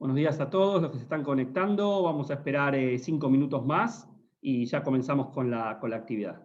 Buenos días a todos los que se están conectando. Vamos a esperar 5 minutos más y ya comenzamos con la actividad.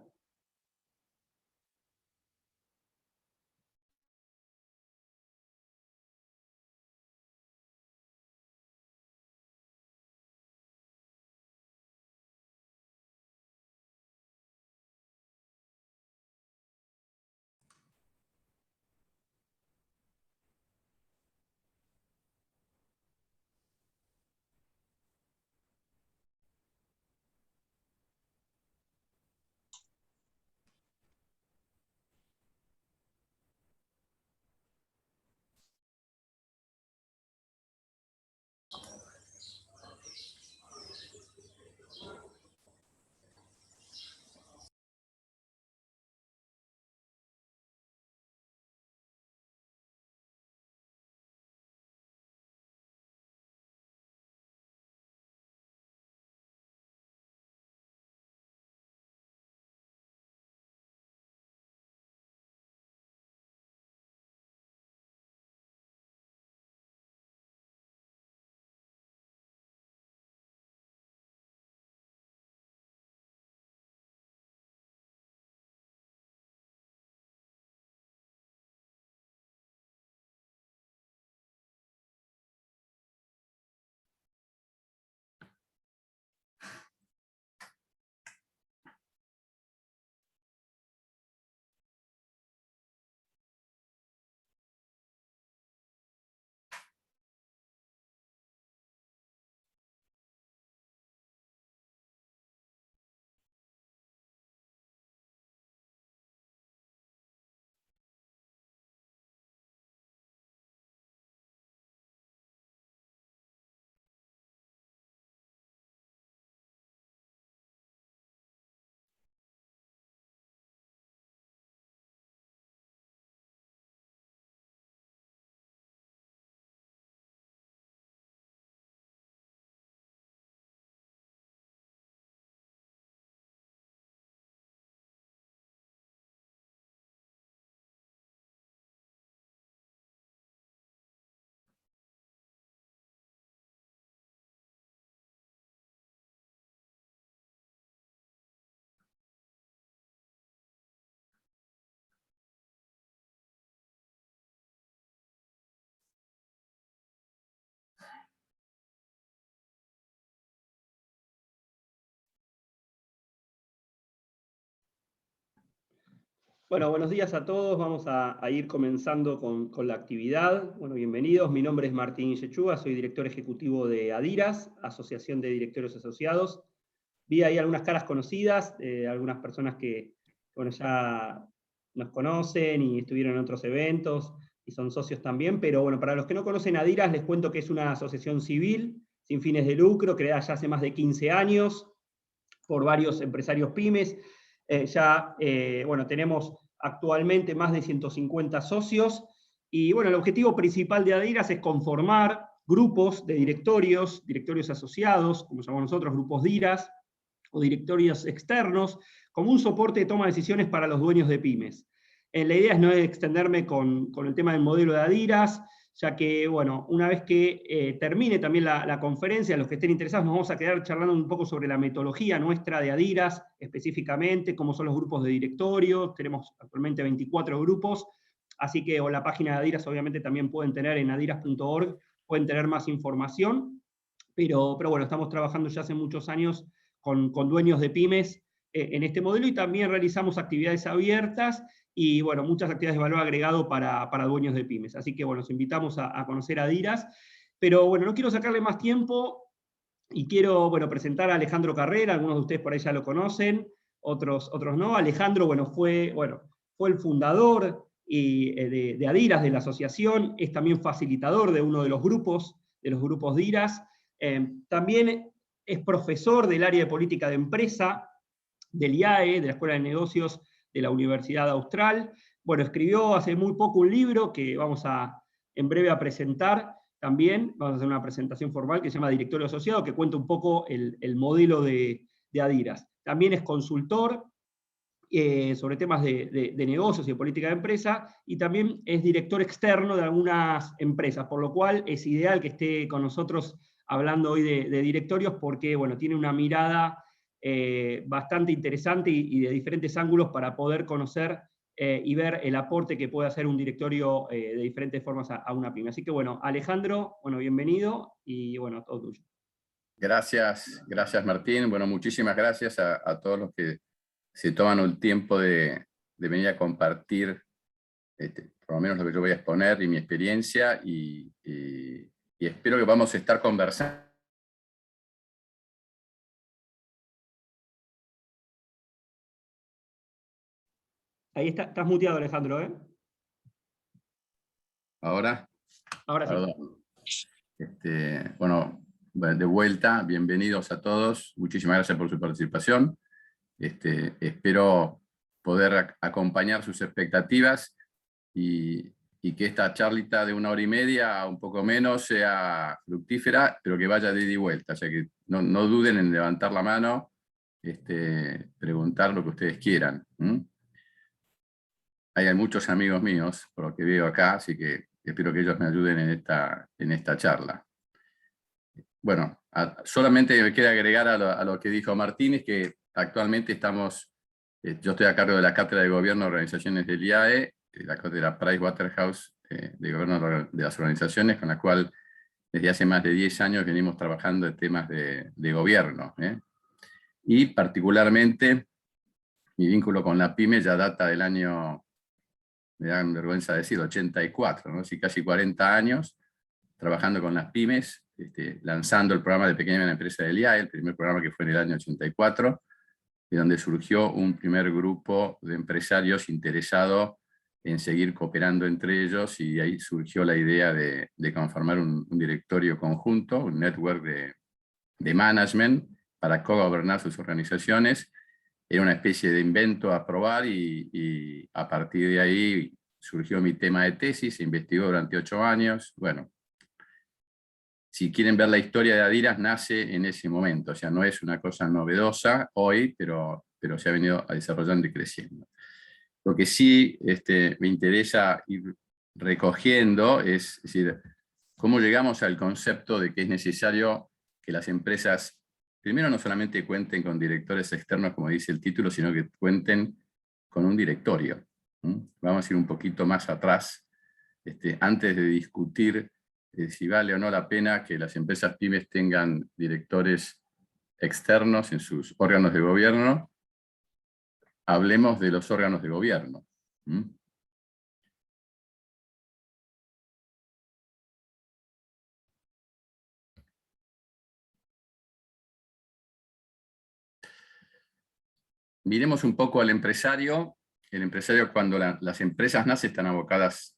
Bueno, buenos días a todos. Vamos a ir comenzando con la actividad. Bueno, bienvenidos. Mi nombre es Martín Yechuga, soy director ejecutivo de ADIRAS, Asociación de Directorios Asociados. Vi ahí algunas caras conocidas, algunas personas que bueno, ya nos conocen y estuvieron en otros eventos y son socios también, pero bueno, para los que no conocen ADIRAS, les cuento que es una asociación civil sin fines de lucro, creada ya hace más de 15 años por varios empresarios pymes. Bueno, tenemos actualmente más de 150 socios, y bueno, el objetivo principal de ADIRAS es conformar grupos de directorios asociados, como llamamos nosotros, grupos DIRAS, o directorios externos, como un soporte de toma de decisiones para los dueños de pymes. La idea es no extenderme con el tema del modelo de ADIRAS, ya que, bueno, una vez que termine también la conferencia, los que estén interesados, nos vamos a quedar charlando un poco sobre la metodología nuestra de ADIRAS, específicamente, cómo son los grupos de directorio. Tenemos actualmente 24 grupos, así que la página de ADIRAS obviamente también pueden tener en adiras.org, pueden tener más información, pero bueno, estamos trabajando ya hace muchos años con dueños de pymes en este modelo, y también realizamos actividades abiertas y bueno, muchas actividades de valor agregado para dueños de pymes. Así que bueno, los invitamos a conocer ADIRAS, pero bueno, no quiero sacarle más tiempo y quiero, bueno, presentar a Alejandro Carrera. Algunos de ustedes por ahí ya lo conocen, otros no. Alejandro, bueno, fue el fundador de ADIRAS, de la asociación, es también facilitador de uno de los grupos DIRAS. También es profesor del área de política de empresa del IAE, de la Escuela de Negocios de la Universidad Austral. Bueno, escribió hace muy poco un libro que vamos en breve a presentar también. Vamos a hacer una presentación formal que se llama Directorio Asociado, que cuenta un poco el modelo de ADIRAS. También es consultor sobre temas de negocios y de política de empresa, y también es director externo de algunas empresas, por lo cual es ideal que esté con nosotros hablando hoy de directorios, porque bueno, tiene una mirada bastante interesante y de diferentes ángulos para poder conocer y ver el aporte que puede hacer un directorio de diferentes formas a una pyme. Así que bueno, Alejandro, bueno, bienvenido y bueno, todo tuyo. Gracias Martín. Bueno, muchísimas gracias a todos los que se toman el tiempo de venir a compartir por lo menos lo que yo voy a exponer y mi experiencia, y espero que vamos a estar conversando. Ahí estás muteado, Alejandro, ¿eh? Ahora. Ahora sí. Perdón. Bueno, de vuelta, bienvenidos a todos. Muchísimas gracias por su participación. Espero poder acompañar sus expectativas y que esta charlita de 1 hora y media, un poco menos, sea fructífera, pero que vaya de ida y vuelta. O sea que no duden en levantar la mano, preguntar lo que ustedes quieran. Hay muchos amigos míos, por lo que veo acá, así que espero que ellos me ayuden en esta charla. Bueno, solamente me queda agregar a lo que dijo Martínez, que actualmente yo estoy a cargo de la Cátedra de Gobierno de Organizaciones del IAE, la cátedra Pricewaterhouse de Gobierno de las Organizaciones, con la cual desde hace más de 10 años venimos trabajando en temas de gobierno. Y particularmente mi vínculo con la PYME ya data del año, me da vergüenza decir, 84, ¿no? Así casi 40 años trabajando con las pymes, lanzando el programa de Pequeña y Mediana Empresa del IAE, el primer programa que fue en el año 84, de donde surgió un primer grupo de empresarios interesados en seguir cooperando entre ellos, y ahí surgió la idea de conformar un directorio conjunto, un network de management para co-gobernar sus organizaciones. Era una especie de invento a probar, y a partir de ahí surgió mi tema de tesis, se investigó durante 8 años. Bueno, si quieren ver la historia de Adidas, nace en ese momento, o sea, no es una cosa novedosa hoy, pero se ha venido desarrollando y creciendo. Lo que sí me interesa ir recogiendo es decir, cómo llegamos al concepto de que es necesario que las empresas, primero, no solamente cuenten con directores externos, como dice el título, sino que cuenten con un directorio. Vamos a ir un poquito más atrás, antes de discutir si vale o no la pena que las empresas pymes tengan directores externos en sus órganos de gobierno. Hablemos de los órganos de gobierno. Miremos un poco al empresario. El empresario, cuando las empresas nacen, están abocadas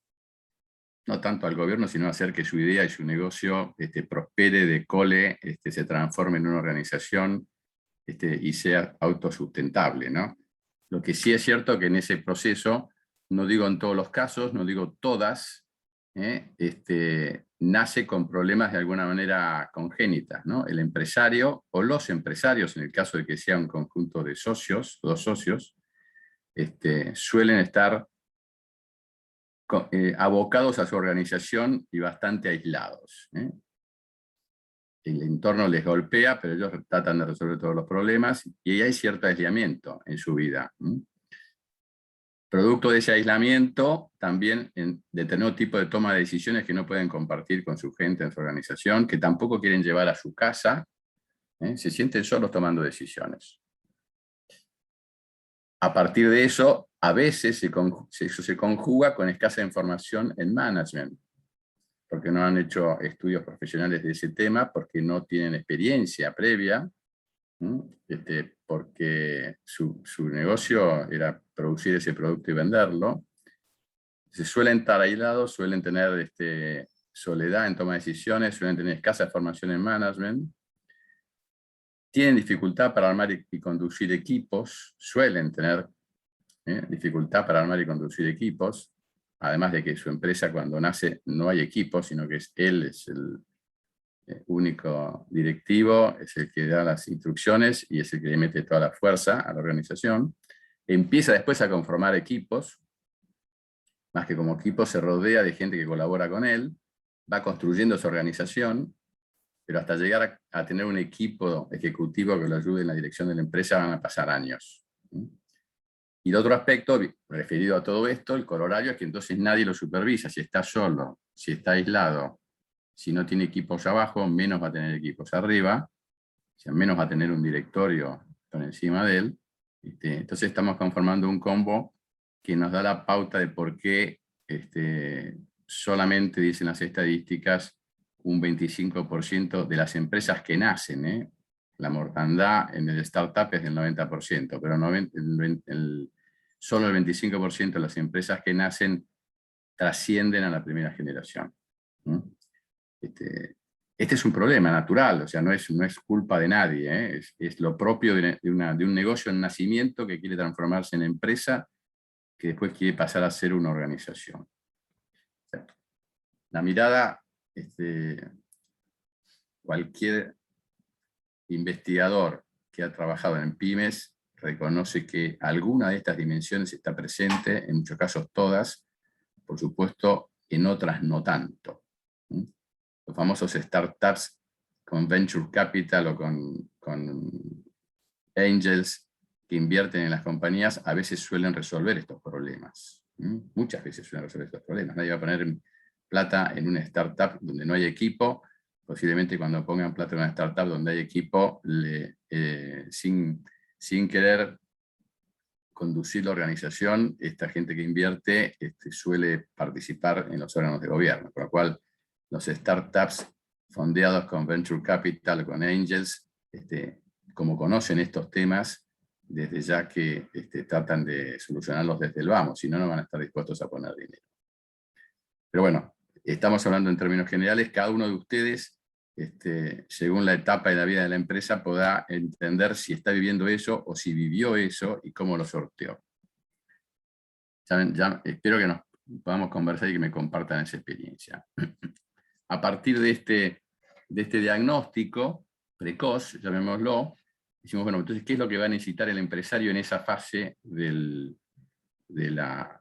no tanto al gobierno, sino a hacer que su idea y su negocio prospere, decole, se transforme en una organización y sea autosustentable, ¿no? Lo que sí es cierto que en ese proceso, no digo en todos los casos, no digo todas, nace con problemas de alguna manera congénitas, ¿no? El empresario o los empresarios, en el caso de que sea un conjunto de socios, 2 socios, suelen estar abocados a su organización y bastante aislados. El entorno les golpea, pero ellos tratan de resolver todos los problemas, y ahí hay cierto aislamiento en su vida. Producto de ese aislamiento, también en determinado tipo de toma de decisiones que no pueden compartir con su gente en su organización, que tampoco quieren llevar a su casa, se sienten solos tomando decisiones. A partir de eso, a veces eso se conjuga con escasa información en management, porque no han hecho estudios profesionales de ese tema, porque no tienen experiencia previa, porque su negocio era producir ese producto y venderlo. Se suelen estar aislados, suelen tener soledad en toma de decisiones, suelen tener escasa formación en management, tienen dificultad para armar y conducir equipos, suelen tener dificultad para armar y conducir equipos, además de que su empresa, cuando nace, no hay equipo, sino que él es el único directivo, es el que da las instrucciones y es el que le mete toda la fuerza a la organización. empieza después a conformar equipos, más que como equipo se rodea de gente que colabora con él, va construyendo su organización, pero hasta llegar a tener un equipo ejecutivo que lo ayude en la dirección de la empresa van a pasar años. Y el otro aspecto, referido a todo esto, el corolario, es que entonces nadie lo supervisa. Si está solo, si está aislado, si no tiene equipos abajo, menos va a tener equipos arriba, o sea, menos va a tener un directorio por encima de él. Entonces estamos conformando un combo que nos da la pauta de por qué solamente, dicen las estadísticas, un 25% de las empresas que nacen, la mortandad en el startup es del 90%, pero solo el 25% de las empresas que nacen trascienden a la primera generación. Este es un problema natural, o sea, no es culpa de nadie, es lo propio de un negocio en nacimiento que quiere transformarse en empresa, que después quiere pasar a ser una organización. O sea, la mirada, cualquier investigador que ha trabajado en pymes reconoce que alguna de estas dimensiones está presente, en muchos casos todas, por supuesto, en otras no tanto. Los famosos startups con venture capital o con angels que invierten en las compañías a veces suelen resolver estos problemas. Muchas veces suelen resolver estos problemas. Nadie va a poner plata en una startup donde no hay equipo. Posiblemente cuando pongan plata en una startup donde hay equipo, sin querer conducir la organización, esta gente que invierte suele participar en los órganos de gobierno, con lo cual los startups fondeados con venture capital, con angels, como conocen estos temas, desde ya que tratan de solucionarlos desde el vamos, si no, no van a estar dispuestos a poner dinero. Pero bueno, estamos hablando en términos generales, cada uno de ustedes, según la etapa de la vida de la empresa, podrá entender si está viviendo eso o si vivió eso y cómo lo sorteó. Ya espero que nos podamos conversar y que me compartan esa experiencia. A partir de este diagnóstico precoz, llamémoslo, decimos, bueno, entonces, ¿qué es lo que va a necesitar el empresario en esa fase de la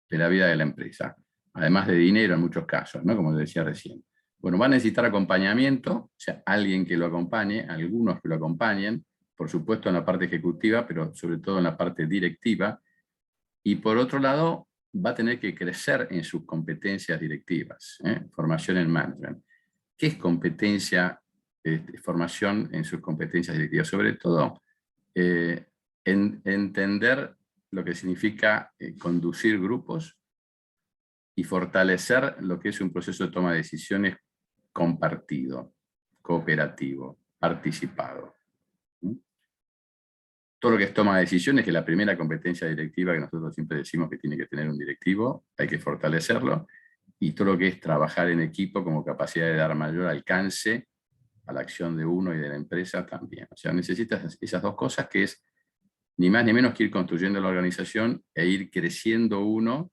vida de la empresa? Además de dinero en muchos casos, ¿no? Como decía recién. Bueno, va a necesitar acompañamiento, o sea, alguien que lo acompañe, algunos que lo acompañen, por supuesto en la parte ejecutiva, pero sobre todo en la parte directiva. Y por otro lado, va a tener que crecer en sus competencias directivas, formación en management. ¿Qué es competencia, formación en sus competencias directivas? Sobre todo, entender lo que significa conducir grupos y fortalecer lo que es un proceso de toma de decisiones compartido, cooperativo, participado. Todo lo que es toma de decisiones, que es la primera competencia directiva que nosotros siempre decimos que tiene que tener un directivo, hay que fortalecerlo, y todo lo que es trabajar en equipo como capacidad de dar mayor alcance a la acción de uno y de la empresa también. O sea, necesitas esas dos cosas, que es ni más ni menos que ir construyendo la organización e ir creciendo uno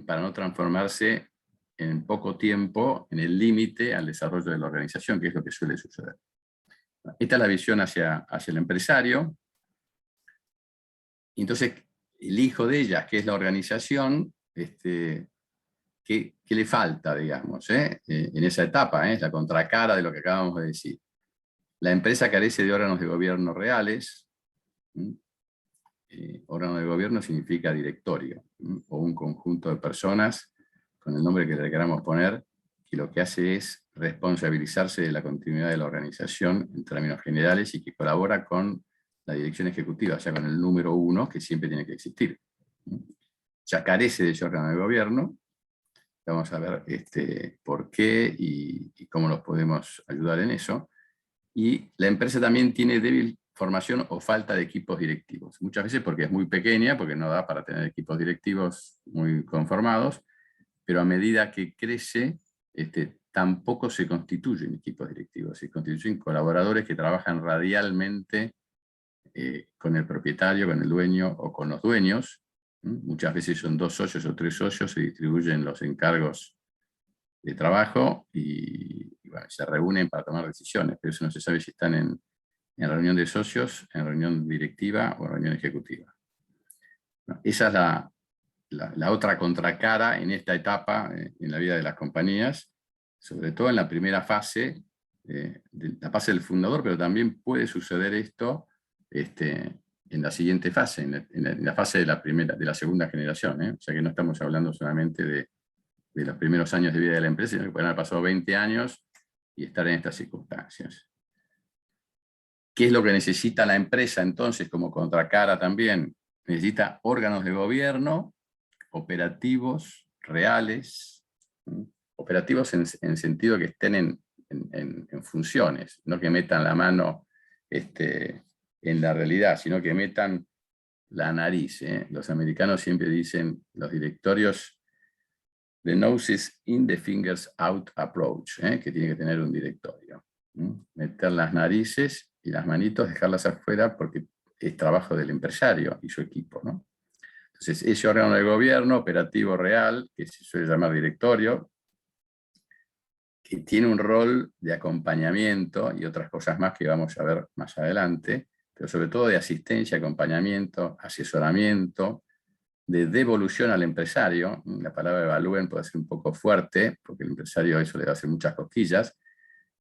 para no transformarse en poco tiempo en el límite al desarrollo de la organización, que es lo que suele suceder. Esta es la visión hacia el empresario. Entonces, el hijo de ella, que es la organización, ¿qué le falta, digamos, en esa etapa? Es la contracara de lo que acabamos de decir. La empresa carece de órganos de gobierno reales. Órgano de gobierno significa directorio, o un conjunto de personas, con el nombre que le queramos poner, que lo que hace es responsabilizarse de la continuidad de la organización en términos generales y que colabora con la dirección ejecutiva, o sea, con el número uno que siempre tiene que existir. Ya carece de ese órgano de gobierno. Vamos a ver por qué y cómo los podemos ayudar en eso. Y la empresa también tiene débil formación o falta de equipos directivos. Muchas veces porque es muy pequeña, porque no da para tener equipos directivos muy conformados, pero a medida que crece, tampoco se constituyen equipos directivos, se constituyen colaboradores que trabajan radialmente con el propietario, con el dueño o con los dueños. Muchas veces son 2 socios o 3 socios, se distribuyen los encargos de trabajo y bueno, se reúnen para tomar decisiones, pero eso no se sabe si están en reunión de socios, en reunión directiva o en reunión ejecutiva. Esa es la otra contracara en esta etapa en la vida de las compañías, sobre todo en la primera fase, de la fase del fundador, pero también puede suceder esto en la siguiente fase, en la fase de la segunda generación. O sea que no estamos hablando solamente de los primeros años de vida de la empresa, sino que pueden haber pasado 20 años y estar en estas circunstancias. ¿Qué es lo que necesita la empresa entonces como contracara también? Necesita órganos de gobierno operativos, reales, operativos en sentido que estén en funciones, no que metan la mano en la realidad, sino que metan la nariz. Los americanos siempre dicen, los directorios, the nose is in the fingers out approach, que tiene que tener un directorio. Meter las narices y las manitos, dejarlas afuera porque es trabajo del empresario y su equipo, ¿no? Entonces, ese órgano de gobierno operativo real, que se suele llamar directorio, que tiene un rol de acompañamiento y otras cosas más que vamos a ver más adelante, pero sobre todo de asistencia, acompañamiento, asesoramiento, de devolución al empresario. La palabra evalúen puede ser un poco fuerte, porque el empresario eso le va a hacer muchas cosquillas,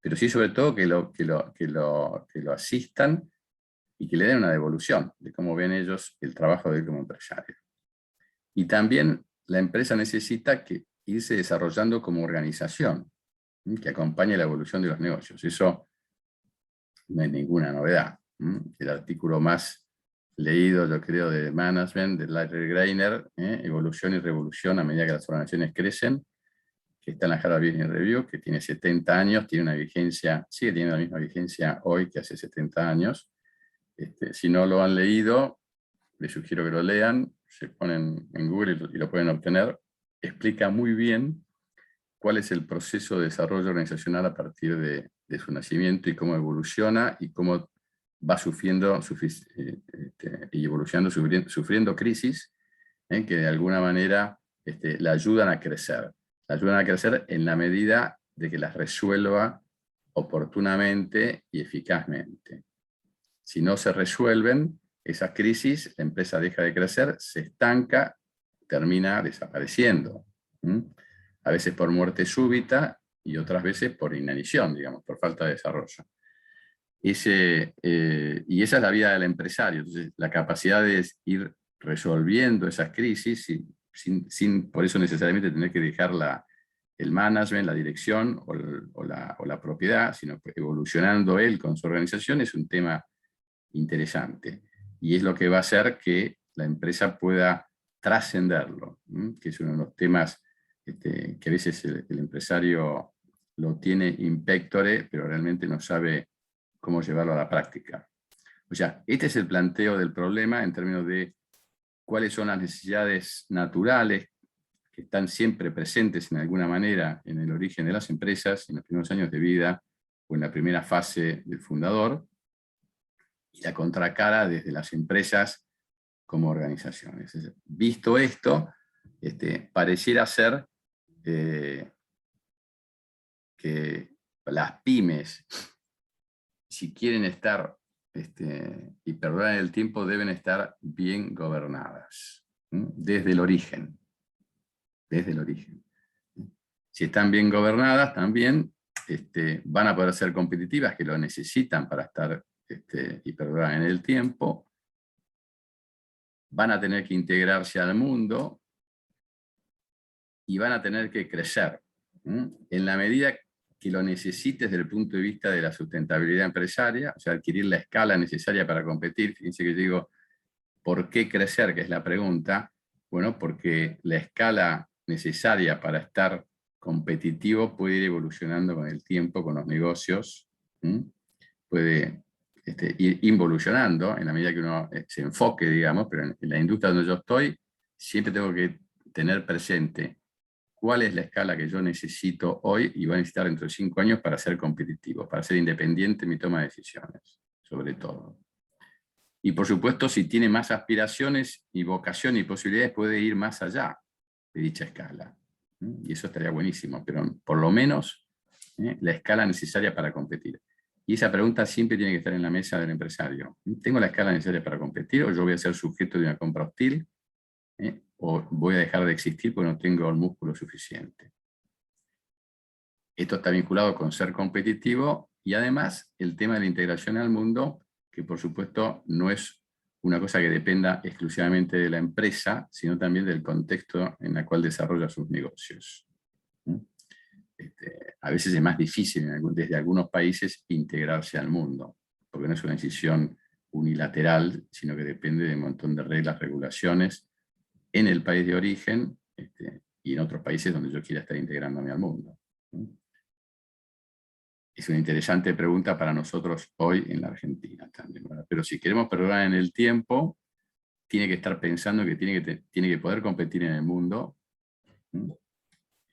pero sí sobre todo que lo asistan y que le den una devolución de cómo ven ellos el trabajo de él como empresario. Y también la empresa necesita irse desarrollando como organización, que acompañe la evolución de los negocios. Eso no es ninguna novedad. El artículo más leído, yo creo, de Management, de Larry Greiner, Evolución y Revolución a medida que las organizaciones crecen, que está en la Harvard Business Review, que tiene 70 años, tiene una vigencia, sigue teniendo la misma vigencia hoy que hace 70 años. Si no lo han leído, les sugiero que lo lean, se ponen en Google y lo pueden obtener. Explica muy bien cuál es el proceso de desarrollo organizacional a partir de su nacimiento y cómo evoluciona y cómo va sufriendo y evolucionando, sufriendo crisis que de alguna manera la ayudan a crecer. La ayudan a crecer en la medida de que las resuelva oportunamente y eficazmente. Si no se resuelven esas crisis, la empresa deja de crecer, se estanca, termina desapareciendo. A veces por muerte súbita y otras veces por inanición, digamos, por falta de desarrollo. Y esa es la vida del empresario. Entonces, la capacidad de ir resolviendo esas crisis sin por eso necesariamente tener que dejar el management, la dirección o la propiedad, sino evolucionando él con su organización, es un tema interesante. Y es lo que va a hacer que la empresa pueda trascenderlo, que es uno de los temas que a veces el empresario lo tiene in pectore, pero realmente no sabe cómo llevarlo a la práctica. O sea, este es el planteo del problema en términos de cuáles son las necesidades naturales que están siempre presentes en alguna manera en el origen de las empresas, en los primeros años de vida o en la primera fase del fundador, y la contracara desde las empresas como organizaciones. Visto esto, pareciera ser que las pymes, si quieren estar y perdurar en el tiempo, deben estar bien gobernadas, desde el origen. Desde el origen. Si están bien gobernadas, también van a poder ser competitivas, que lo necesitan para estar y perdurar en el tiempo. Van a tener que integrarse al mundo y van a tener que crecer. En la medida que lo necesites desde el punto de vista de la sustentabilidad empresaria, o sea, adquirir la escala necesaria para competir. Fíjense que yo digo, ¿por qué crecer? Que es la pregunta. Bueno, porque la escala necesaria para estar competitivo puede ir evolucionando con el tiempo, con los negocios, puede ir involucionando en la medida que uno se enfoque, digamos, pero en la industria donde yo estoy, siempre tengo que tener presente cuál es la escala que yo necesito hoy y voy a necesitar dentro de 5 años para ser competitivo, para ser independiente en mi toma de decisiones, sobre todo. Y por supuesto, si tiene más aspiraciones y vocación y posibilidades, puede ir más allá de dicha escala. Y eso estaría buenísimo, pero por lo menos la escala necesaria para competir. Y esa pregunta siempre tiene que estar en la mesa del empresario. ¿Tengo la escala necesaria para competir o yo voy a ser sujeto de una compra hostil o voy a dejar de existir porque no tengo el músculo suficiente. Esto está vinculado con ser competitivo y además el tema de la integración al mundo, que por supuesto no es una cosa que dependa exclusivamente de la empresa, sino también del contexto en el cual desarrolla sus negocios. A veces es más difícil desde algunos países integrarse al mundo, porque no es una decisión unilateral, sino que depende de un montón de reglas, regulaciones en el país de origen y en otros países donde yo quiera estar integrándome al mundo. Es una interesante pregunta para nosotros hoy en la Argentina también, ¿verdad? Pero si queremos perdurar en el tiempo, tiene que estar pensando que tiene que poder competir en el mundo,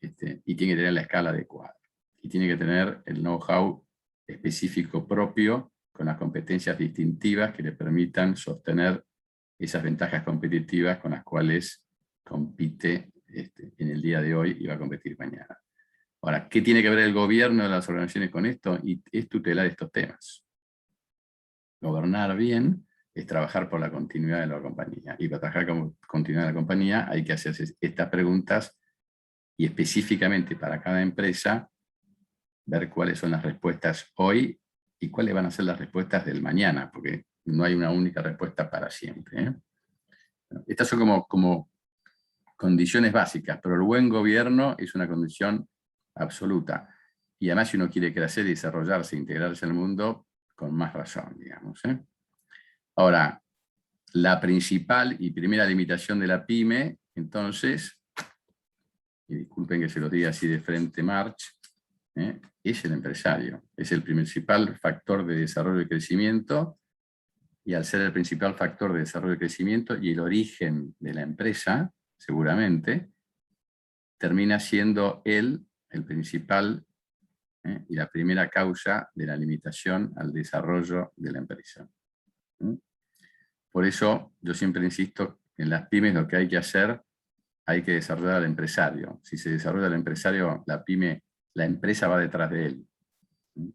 y tiene que tener la escala adecuada. Y tiene que tener el know-how específico propio con las competencias distintivas que le permitan sostener esas ventajas competitivas con las cuales compite en el día de hoy y va a competir mañana. Ahora, ¿qué tiene que ver el gobierno de las organizaciones con esto? Y es tutelar estos temas. Gobernar bien es trabajar por la continuidad de la compañía. Y para trabajar con continuidad de la compañía hay que hacerse estas preguntas y específicamente para cada empresa ver cuáles son las respuestas hoy y cuáles van a ser las respuestas del mañana, porque no hay una única respuesta para siempre. Estas son como condiciones básicas, pero el buen gobierno es una condición absoluta. Y además si uno quiere crecer, desarrollarse, integrarse al mundo, con más razón, digamos. Ahora, la principal y primera limitación de la PYME, entonces, y disculpen que se los diga así de frente, March, es el empresario. Es el principal factor de desarrollo y crecimiento, y al ser el principal factor de desarrollo y crecimiento y el origen de la empresa, seguramente, termina siendo él el principal y la primera causa de la limitación al desarrollo de la empresa. Por eso yo siempre insisto, en las pymes lo que hay que hacer, hay que desarrollar al empresario. Si se desarrolla el empresario, la pyme, la empresa va detrás de él.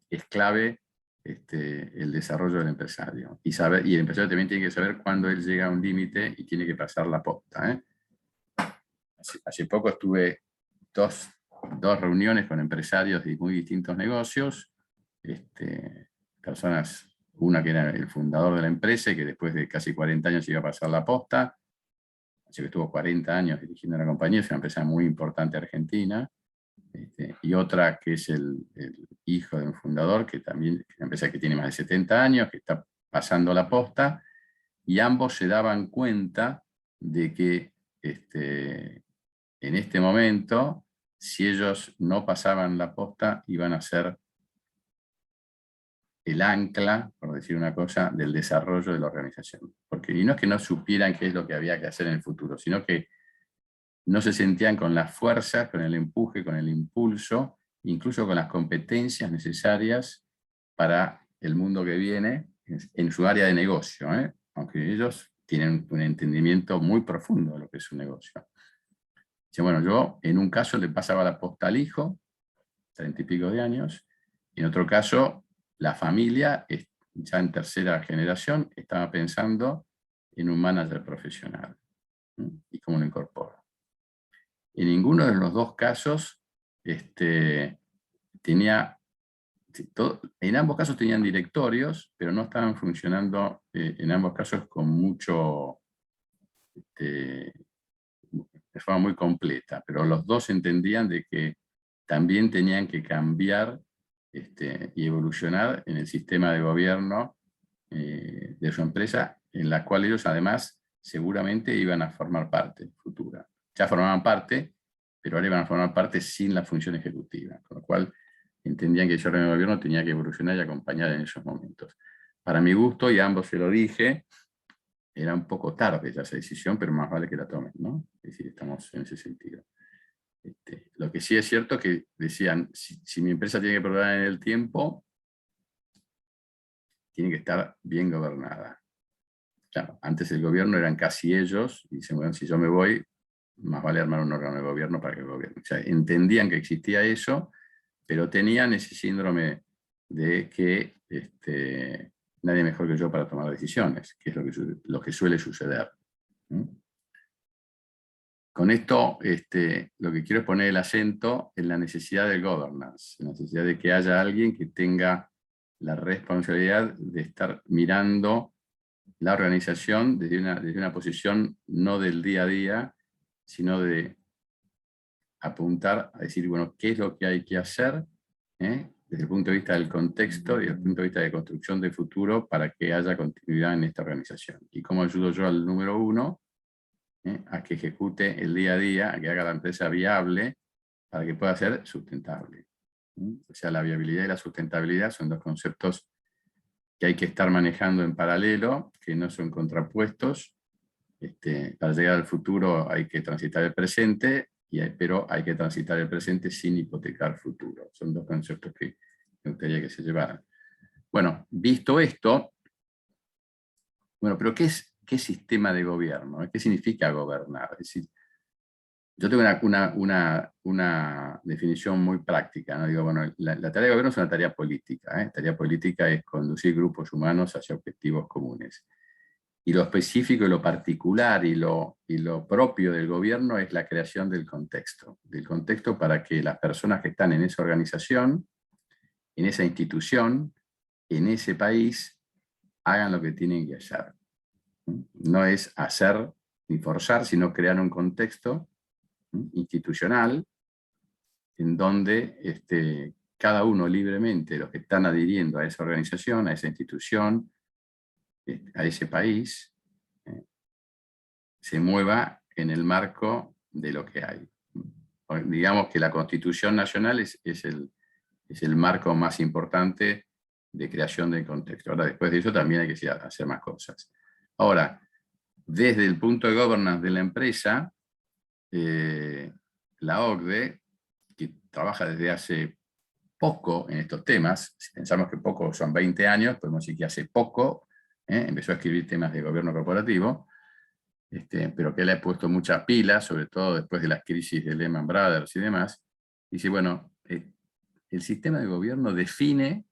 Es clave el desarrollo del empresario. Y el empresario también tiene que saber cuándo él llega a un límite y tiene que pasar la posta. Hace poco estuve dos reuniones con empresarios de muy distintos negocios, personas, una que era el fundador de la empresa y que después de casi 40 años iba a pasar la posta, así que estuvo 40 años dirigiendo la compañía, es una empresa muy importante argentina, y otra que es el hijo de un fundador, que también es una empresa que tiene más de 70 años, que está pasando la posta, y ambos se daban cuenta de que en este momento, si ellos no pasaban la posta, iban a ser el ancla, por decir una cosa, del desarrollo de la organización. Porque y no es que no supieran qué es lo que había que hacer en el futuro, sino que no se sentían con las fuerzas, con el empuje, con el impulso, incluso con las competencias necesarias para el mundo que viene en su área de negocio, aunque ellos tienen un entendimiento muy profundo de lo que es su negocio. Dice, bueno, yo en un caso le pasaba la posta al hijo, 30 y pico de años, y en otro caso la familia, ya en tercera generación, estaba pensando en un manager profesional. ¿Y cómo lo incorpora? En ninguno de los dos casos en ambos casos tenían directorios, pero no estaban funcionando en ambos casos con mucho, de forma muy completa, pero los dos entendían de que también tenían que cambiar y evolucionar en el sistema de gobierno de su empresa, en la cual ellos además seguramente iban a formar parte futura. Ya formaban parte, pero ahora iban a formar parte sin la función ejecutiva, con lo cual entendían que ese órgano de gobierno tenía que evolucionar y acompañar en esos momentos. Para mi gusto, y a ambos se lo dije, era un poco tarde ya esa decisión, pero más vale que la tomen, ¿no? Es decir, estamos en ese sentido. Lo que sí es cierto que decían, si mi empresa tiene que perdurar en el tiempo, tiene que estar bien gobernada. Claro, antes el gobierno eran casi ellos, y dicen, bueno, si yo me voy, más vale armar un órgano de gobierno para que gobierne. O sea, entendían que existía eso, pero tenían ese síndrome de que nadie mejor que yo para tomar decisiones, que es lo que suele suceder. Con esto, lo que quiero es poner el acento en la necesidad del governance, en la necesidad de que haya alguien que tenga la responsabilidad de estar mirando la organización desde una posición no del día a día, sino de apuntar a decir, bueno, qué es lo que hay que hacer desde el punto de vista del contexto y desde el punto de vista de construcción de futuro para que haya continuidad en esta organización. Y cómo ayudo yo al número 1 a que ejecute el día a día, a que haga la empresa viable para que pueda ser sustentable. O sea, la viabilidad y la sustentabilidad son dos conceptos que hay que estar manejando en paralelo, que no son contrapuestos. Para llegar al futuro hay que transitar el presente, pero hay que transitar el presente sin hipotecar futuro. Son dos conceptos que me gustaría que se llevaran. Bueno, visto esto, bueno, pero ¿qué sistema de gobierno? ¿Qué significa gobernar? Es decir, yo tengo una definición muy práctica, ¿no? Digo, bueno, la tarea de gobierno es una tarea política. Tarea política es conducir grupos humanos hacia objetivos comunes. Y lo específico y lo particular y lo propio del gobierno es la creación del contexto para que las personas que están en esa organización, en esa institución, en ese país, hagan lo que tienen que hacer. No es hacer ni forzar, sino crear un contexto institucional en donde cada uno libremente, los que están adhiriendo a esa organización, a esa institución, a ese país, se mueva en el marco de lo que hay. Digamos que la Constitución Nacional es el marco más importante de creación del contexto. Ahora, después de eso también hay que hacer más cosas. Ahora, desde el punto de governance de la empresa, la OCDE, que trabaja desde hace poco en estos temas, si pensamos que poco son 20 años, podemos decir que hace poco empezó a escribir temas de gobierno corporativo, pero que le ha puesto muchas pilas, sobre todo después de las crisis de Lehman Brothers y demás. Dice, bueno, el sistema de gobierno define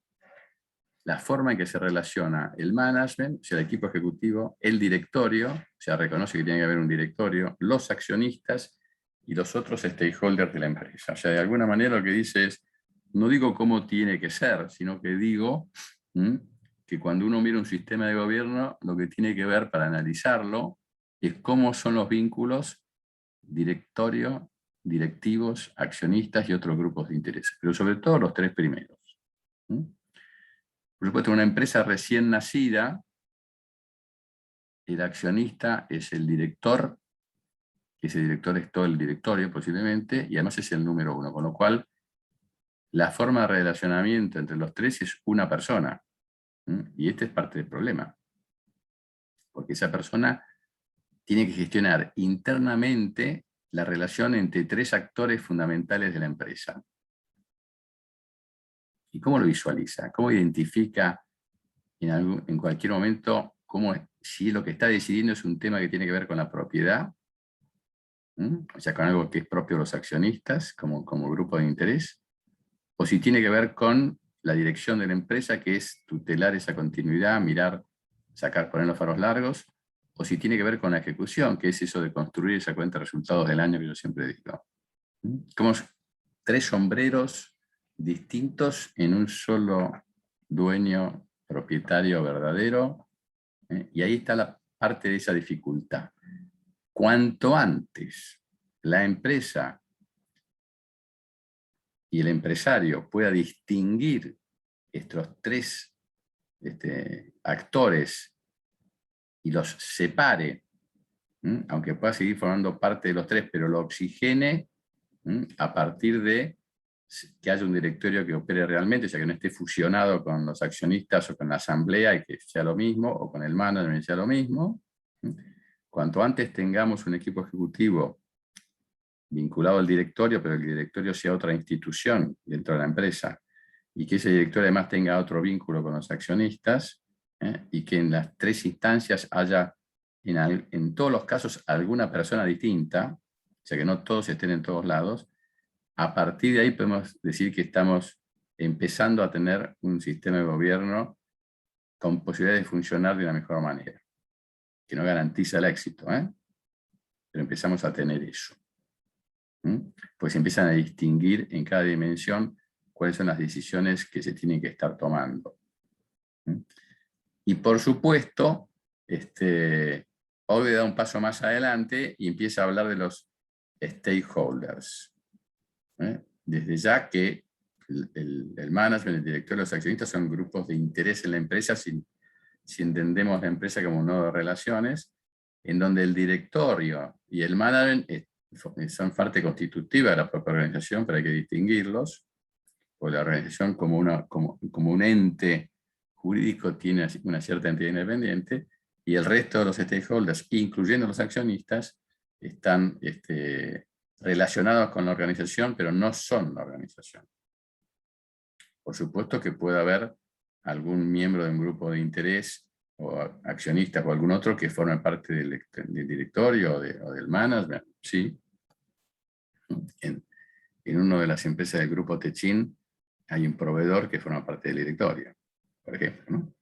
la forma en que se relaciona el management, o sea, el equipo ejecutivo, el directorio, o sea, reconoce que tiene que haber un directorio, los accionistas y los otros stakeholders de la empresa. O sea, de alguna manera lo que dice es, no digo cómo tiene que ser, sino que digo que cuando uno mira un sistema de gobierno, lo que tiene que ver para analizarlo es cómo son los vínculos directorio, directivos, accionistas y otros grupos de interés, pero sobre todo los tres primeros. Por supuesto, una empresa recién nacida, el accionista es el director, ese director es todo el directorio posiblemente, y además es el número 1, con lo cual la forma de relacionamiento entre los tres es una persona. Y este es parte del problema, porque esa persona tiene que gestionar internamente la relación entre tres actores fundamentales de la empresa. ¿Y cómo lo visualiza? ¿Cómo identifica en cualquier momento si lo que está decidiendo es un tema que tiene que ver con la propiedad? O sea, con algo que es propio de los accionistas como grupo de interés, o si tiene que ver con la dirección de la empresa, que es tutelar esa continuidad, mirar, poner los faros largos, o si tiene que ver con la ejecución, que es eso de construir esa cuenta de resultados del año que yo siempre digo. Como tres sombreros distintos en un solo dueño propietario verdadero, y ahí está la parte de esa dificultad. Cuanto antes la empresa y el empresario pueda distinguir estos tres actores y los separe, aunque pueda seguir formando parte de los tres, pero lo oxigene a partir de que haya un directorio que opere realmente, o sea, que no esté fusionado con los accionistas o con la asamblea y que sea lo mismo, o con el management y sea lo mismo. Cuanto antes tengamos un equipo ejecutivo vinculado al directorio, pero el directorio sea otra institución dentro de la empresa, y que ese directorio además tenga otro vínculo con los accionistas, y que en las tres instancias haya, en todos los casos, alguna persona distinta, o sea que no todos estén en todos lados. A partir de ahí podemos decir que estamos empezando a tener un sistema de gobierno con posibilidades de funcionar de una mejor manera, que no garantiza el éxito, pero empezamos a tener eso. Pues se empiezan a distinguir en cada dimensión cuáles son las decisiones que se tienen que estar tomando. Y por supuesto, hoy da un paso más adelante y empieza a hablar de los stakeholders. Desde ya que el management, el director y los accionistas son grupos de interés en la empresa, si entendemos la empresa como un nodo de relaciones, en donde el directorio y el management son parte constitutiva de la propia organización, pero hay que distinguirlos, porque la organización como un ente jurídico tiene una cierta entidad independiente, y el resto de los stakeholders, incluyendo los accionistas, están relacionados con la organización, pero no son la organización. Por supuesto que puede haber algún miembro de un grupo de interés, o accionistas o algún otro que forme parte del directorio o del management, sí. En una de las empresas del grupo Techin hay un proveedor que forma parte del directorio, por ejemplo, ¿no?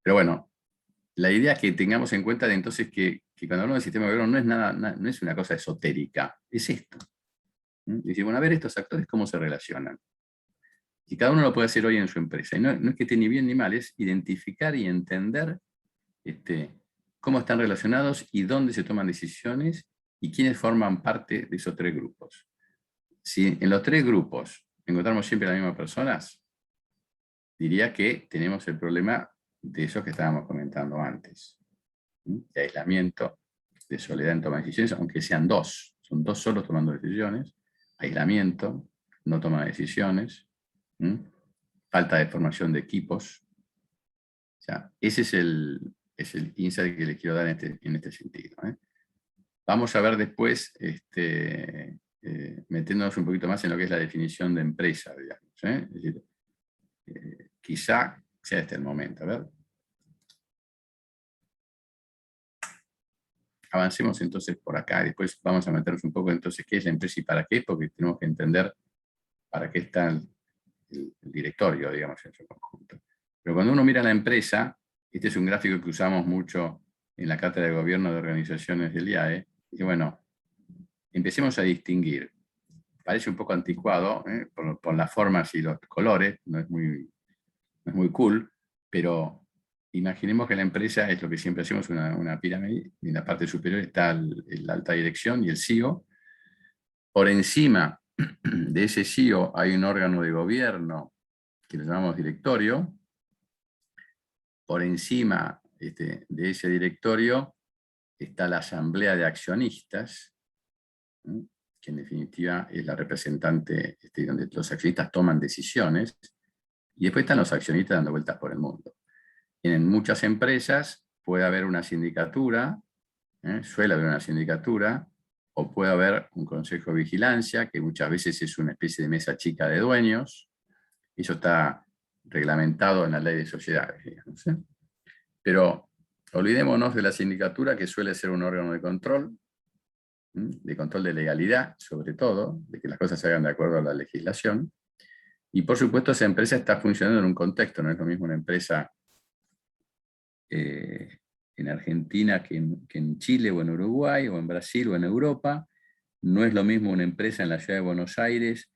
Pero bueno, la idea es que tengamos en cuenta entonces que cuando hablamos del sistema de gobierno no es no es una cosa esotérica, es esto. Dice, bueno, a ver estos actores cómo se relacionan. Y cada uno lo puede hacer hoy en su empresa. Y no es que esté ni bien ni mal, es identificar y entender cómo están relacionados y dónde se toman decisiones y quiénes forman parte de esos tres grupos. Si en los tres grupos encontramos siempre las mismas personas, diría que tenemos el problema de eso que estábamos comentando antes. De aislamiento, de soledad en toma de decisiones, aunque sean dos. Son dos solos tomando decisiones. Aislamiento, no toma de decisiones. Falta de formación de equipos. O sea, ese es el insight que les quiero dar en este sentido. Vamos a ver después, metiéndonos un poquito más en lo que es la definición de empresa, digamos. Es decir, quizá sea este el momento. A ver. Avancemos entonces por acá. Después vamos a meternos un poco entonces qué es la empresa y para qué, porque tenemos que entender para qué está el directorio, digamos, en su conjunto. Pero cuando uno mira la empresa, este es un gráfico que usamos mucho en la Cátedra de Gobierno de Organizaciones del IAE, y bueno, empecemos a distinguir. Parece un poco anticuado, por las formas y los colores, no es muy cool, pero imaginemos que la empresa es lo que siempre hacemos, una pirámide, y en la parte superior está la alta dirección y el CEO. Por encima de ese CEO hay un órgano de gobierno que lo llamamos directorio. Por encima de ese directorio está la asamblea de accionistas, que en definitiva es la representante donde los accionistas toman decisiones, y después están los accionistas dando vueltas por el mundo. En muchas empresas puede haber una sindicatura, suele haber una sindicatura, o puede haber un consejo de vigilancia, que muchas veces es una especie de mesa chica de dueños. Eso está reglamentado en la ley de sociedades, digamos. Pero olvidémonos de la sindicatura, que suele ser un órgano de control de legalidad, sobre todo, de que las cosas se hagan de acuerdo a la legislación. Y por supuesto esa empresa está funcionando en un contexto, no es lo mismo una empresa en Argentina que en Chile o en Uruguay o en Brasil o en Europa. No es lo mismo una empresa en la ciudad de Buenos Aires,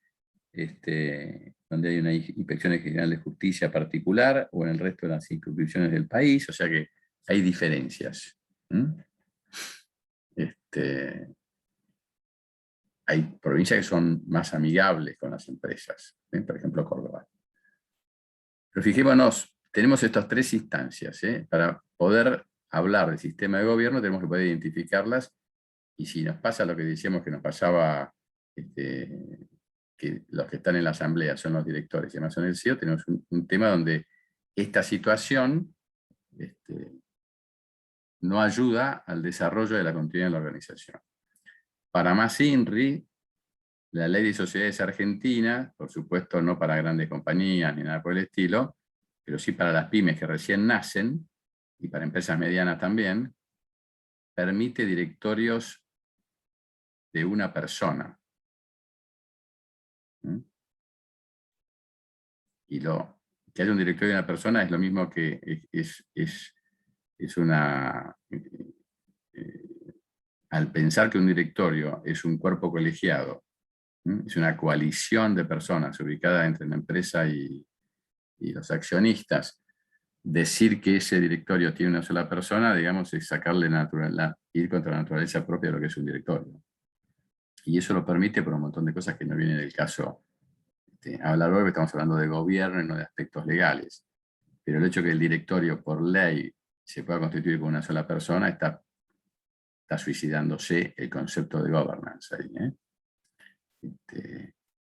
donde hay una inspección general de justicia particular, o en el resto de las circunscripciones del país, o sea que hay diferencias. Hay provincias que son más amigables con las empresas, por ejemplo Córdoba. Pero fijémonos, tenemos estas tres instancias. Para poder hablar del sistema de gobierno tenemos que poder identificarlas, y si nos pasa lo que decíamos que nos pasaba, que los que están en la asamblea son los directores y además son el CEO, tenemos un tema donde esta situación no ayuda al desarrollo de la continuidad de la organización. Para más INRI, la ley de sociedades argentina, por supuesto no para grandes compañías ni nada por el estilo, pero sí para las pymes que recién nacen, y para empresas medianas también, permite directorios de una persona. Y que haya un directorio de una persona es lo mismo que es una al pensar que un directorio es un cuerpo colegiado, es una coalición de personas ubicada entre la empresa y los accionistas, decir que ese directorio tiene una sola persona, digamos, es sacarle ir contra la naturaleza propia de lo que es un directorio. Y eso lo permite por un montón de cosas que no vienen del caso hablar hoy, estamos hablando de gobierno y no de aspectos legales. Pero el hecho de que el directorio, por ley, se pueda constituir con una sola persona, está suicidándose el concepto de governance ahí,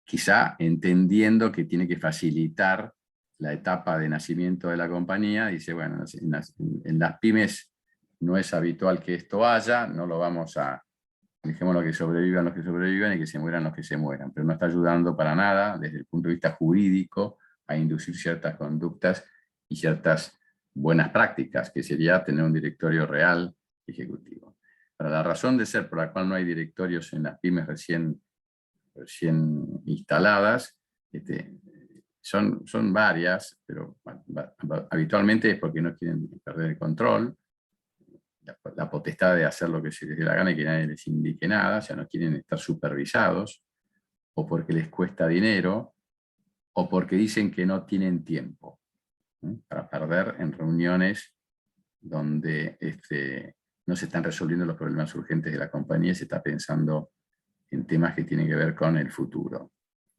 quizá entendiendo que tiene que facilitar la etapa de nacimiento de la compañía, dice, bueno, en las pymes no es habitual que esto haya, no lo vamos a, dejemos lo que sobrevivan los que sobrevivan y que se mueran los que se mueran, pero no está ayudando para nada desde el punto de vista jurídico a inducir ciertas conductas y ciertas buenas prácticas, que sería tener un directorio real ejecutivo. Para la razón de ser por la cual no hay directorios en las pymes recién instaladas, son varias, pero habitualmente es porque no quieren perder el control, la potestad de hacer lo que se les dé la gana y que nadie les indique nada, o sea, no quieren estar supervisados, o porque les cuesta dinero, o porque dicen que no tienen tiempo para perder en reuniones donde no se están resolviendo los problemas urgentes de la compañía y se está pensando en temas que tienen que ver con el futuro.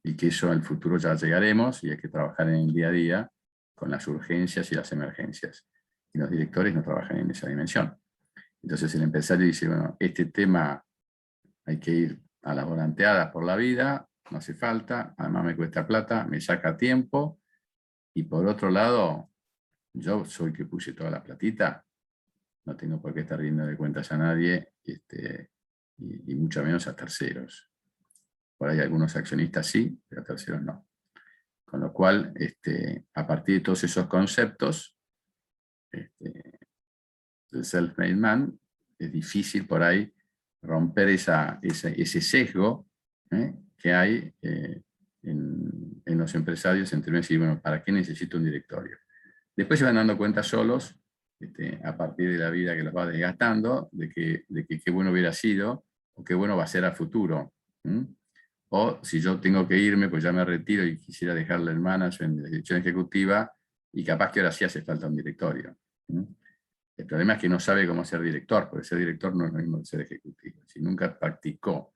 Y que eso, en el futuro ya llegaremos y hay que trabajar en el día a día con las urgencias y las emergencias. Y los directores no trabajan en esa dimensión. Entonces el empresario dice, bueno, este tema hay que ir a las volanteadas por la vida, no hace falta, además me cuesta plata, me saca tiempo, y por otro lado, yo soy el que puse toda la platita, no tengo por qué estar riendo de cuentas a nadie, y mucho menos a terceros. Por ahí algunos accionistas sí, pero a terceros no. Con lo cual, a partir de todos esos conceptos, del self-made man, es difícil por ahí romper ese sesgo que hay en los empresarios en términos de decir, bueno, ¿para qué necesito un directorio? Después se van dando cuenta solos, a partir de la vida que los va desgastando, de que qué bueno hubiera sido, o qué bueno va a ser a futuro. O si yo tengo que irme, pues ya me retiro y quisiera dejarle el management de la dirección ejecutiva, y capaz que ahora sí hace falta un directorio. El problema es que no sabe cómo ser director, porque ser director no es lo mismo que ser ejecutivo. Si nunca practicó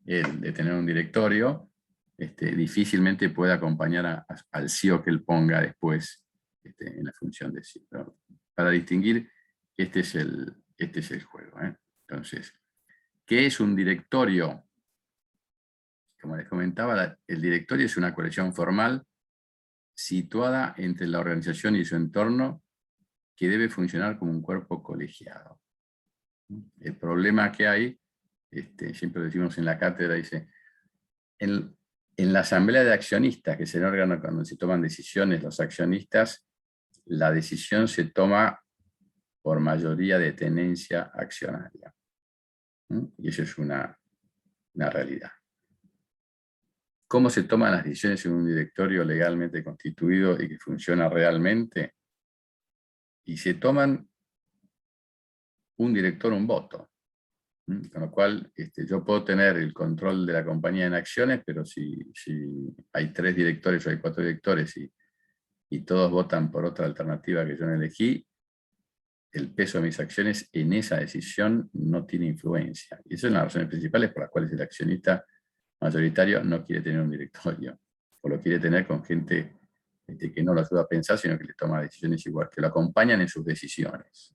el de tener un directorio, difícilmente puede acompañar al CEO que él ponga después en la función de CEO. Pero para distinguir, este es el juego. Entonces, ¿qué es un directorio? Como les comentaba, el directorio es una colección formal situada entre la organización y su entorno, que debe funcionar como un cuerpo colegiado. El problema que hay, siempre lo decimos en la cátedra, dice, en la asamblea de accionistas, que es el órgano cuando se toman decisiones los accionistas, la decisión se toma por mayoría de tenencia accionaria. Y eso es una realidad. ¿Cómo se toman las decisiones en un directorio legalmente constituido y que funciona realmente? Y se toman un director, un voto. Con lo cual, yo puedo tener el control de la compañía en acciones, pero si hay 3 directores o hay 4 directores y todos votan por otra alternativa que yo no elegí, el peso de mis acciones en esa decisión no tiene influencia. Y esas son las razones principales por las cuales el accionista mayoritario no quiere tener un directorio, o lo quiere tener con gente que no lo ayuda a pensar, sino que le toma decisiones igual, que lo acompañan en sus decisiones.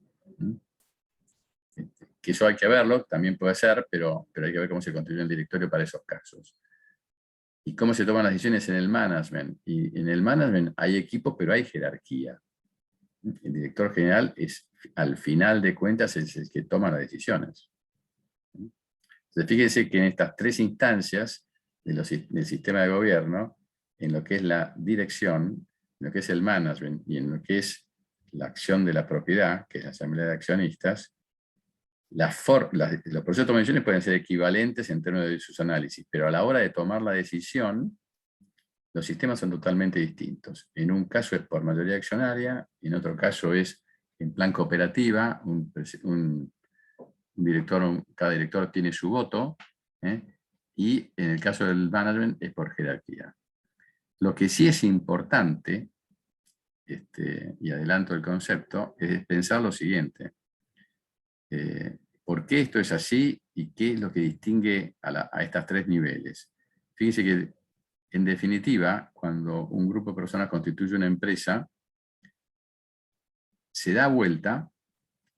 Que eso hay que verlo, también puede ser, pero hay que ver cómo se constituye el directorio para esos casos. Y cómo se toman las decisiones en el management. Y en el management hay equipos, pero hay jerarquía. El director general es, al final de cuentas, es el que toma las decisiones. Entonces, fíjense que en estas 3 instancias del sistema de gobierno, en lo que es la dirección, en lo que es el management y en lo que es la acción de la propiedad, que es la asamblea de accionistas, los procesos de toma de decisiones pueden ser equivalentes en términos de sus análisis, pero a la hora de tomar la decisión, los sistemas son totalmente distintos. En un caso es por mayoría accionaria, en otro caso es en plan cooperativa, cada director tiene su voto, y en el caso del management es por jerarquía. Lo que sí es importante, y adelanto el concepto, es pensar lo siguiente. ¿Por qué esto es así y qué es lo que distingue a estos tres niveles? Fíjense que, en definitiva, cuando un grupo de personas constituye una empresa, se da vuelta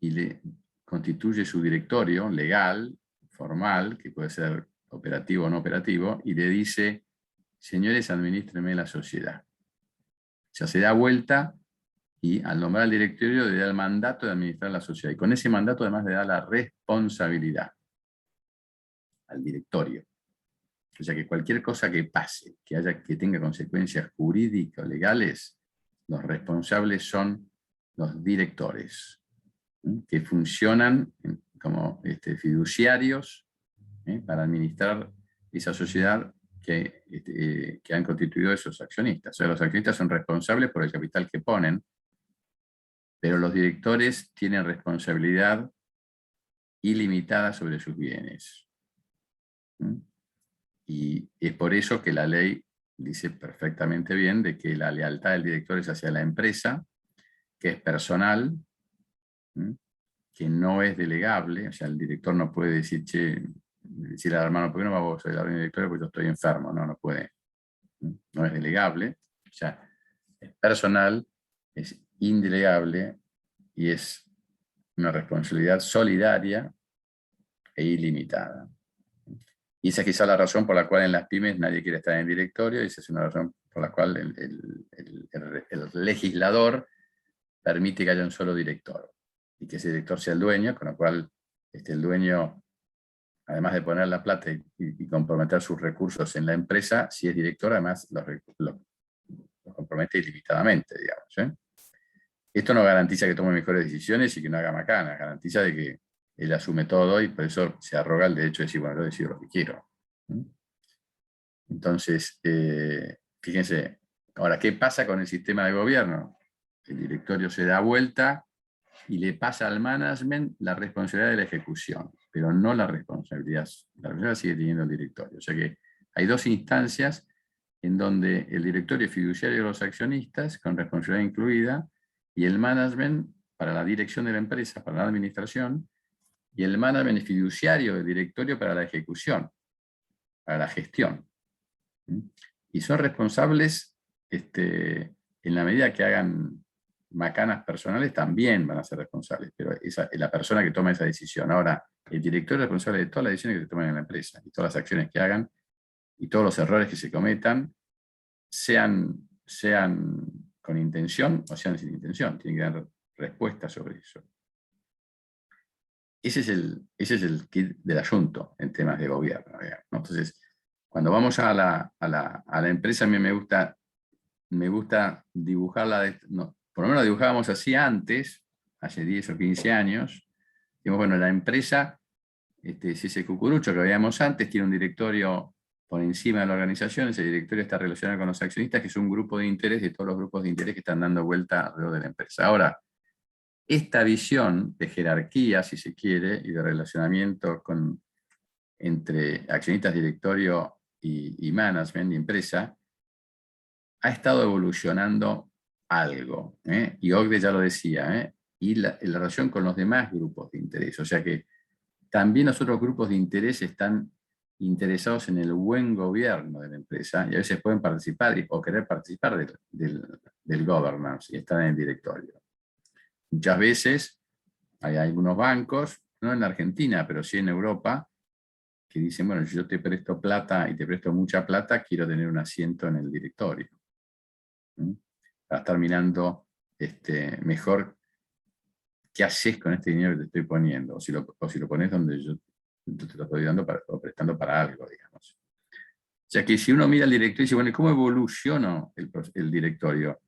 y le constituye su directorio legal, formal, que puede ser operativo o no operativo, y le dice: señores, administrenme la sociedad. O sea, se da vuelta y al nombrar al directorio le da el mandato de administrar la sociedad. Y con ese mandato además le da la responsabilidad al directorio. O sea que cualquier cosa que pase, que tenga consecuencias jurídicas o legales, los responsables son los directores, que funcionan como fiduciarios para administrar esa sociedad que han constituido esos accionistas. O sea, los accionistas son responsables por el capital que ponen, pero los directores tienen responsabilidad ilimitada sobre sus bienes. Y es por eso que la ley dice perfectamente bien de que la lealtad del director es hacia la empresa, que es personal, que no es delegable. O sea, el director no puede decir, decirle al hermano: ¿por qué no vamos a ir a la directorio? Porque yo estoy enfermo. No puede. No es delegable. O sea, es personal, es indelegable y es una responsabilidad solidaria e ilimitada. Y esa es quizá la razón por la cual en las pymes nadie quiere estar en el directorio, y esa es una razón por la cual el legislador permite que haya un solo director, y que ese director sea el dueño, con lo cual el dueño, además de poner la plata y comprometer sus recursos en la empresa, si es director, además los compromete ilimitadamente, digamos. Esto no garantiza que tome mejores decisiones y que no haga macanas, garantiza de que él asume todo y por eso se arroga el derecho de decir: bueno, yo decido lo que quiero. Entonces, fíjense, ahora, ¿qué pasa con el sistema de gobierno? El directorio se da vuelta y le pasa al management la responsabilidad de la ejecución, pero no la responsabilidad. La responsabilidad sigue teniendo el directorio. O sea que hay dos instancias en donde el directorio es fiduciario de los accionistas, con responsabilidad incluida, y el management para la dirección de la empresa, para la administración, y el management es fiduciario del directorio para la ejecución, para la gestión. Y son responsables, en la medida que hagan macanas personales, también van a ser responsables, pero esa es la persona que toma esa decisión. Ahora, el director es responsable de todas las decisiones que se toman en la empresa, y todas las acciones que hagan, y todos los errores que se cometan, sean con intención o sean sin intención. Tienen que dar respuesta sobre eso. Ese es el kit del asunto en temas de gobierno, digamos, ¿no? Entonces, cuando vamos a la empresa, a mí me gusta dibujarla, por lo menos la dibujábamos así antes, hace 10 o 15 años. Digamos, bueno, la empresa, si ese cucurucho que veíamos antes, tiene un directorio por encima de la organización. Ese directorio está relacionado con los accionistas, que es un grupo de interés de todos los grupos de interés que están dando vuelta alrededor de la empresa. Ahora, esta visión de jerarquía, si se quiere, y de relacionamiento entre accionistas, directorio y management y empresa, ha estado evolucionando algo, y Ogde ya lo decía, y la relación con los demás grupos de interés. O sea que también los otros grupos de interés están interesados en el buen gobierno de la empresa, y a veces pueden participar o querer participar del governance y estar en el directorio. Muchas veces hay algunos bancos, no en la Argentina, pero sí en Europa, que dicen: bueno, si yo te presto plata y te presto mucha plata, quiero tener un asiento en el directorio. Para estar mirando mejor qué haces con este dinero que te estoy poniendo, o si lo pones donde yo te lo estoy dando o prestando para algo, digamos. O sea que si uno mira el directorio y dice: bueno, ¿cómo evoluciona el directorio?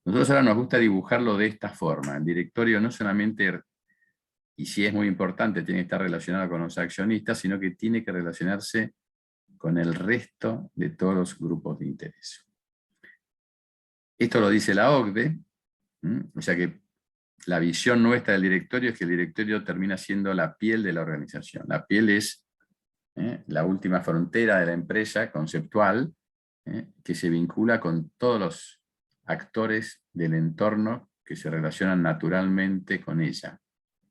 Nosotros ahora nos gusta dibujarlo de esta forma. El directorio no solamente, y sí es muy importante, tiene que estar relacionado con los accionistas, sino que tiene que relacionarse con el resto de todos los grupos de interés. Esto lo dice la OCDE, o sea que la visión nuestra del directorio es que el directorio termina siendo la piel de la organización. La piel es la última frontera de la empresa conceptual, que se vincula con todos los actores del entorno que se relacionan naturalmente con ella,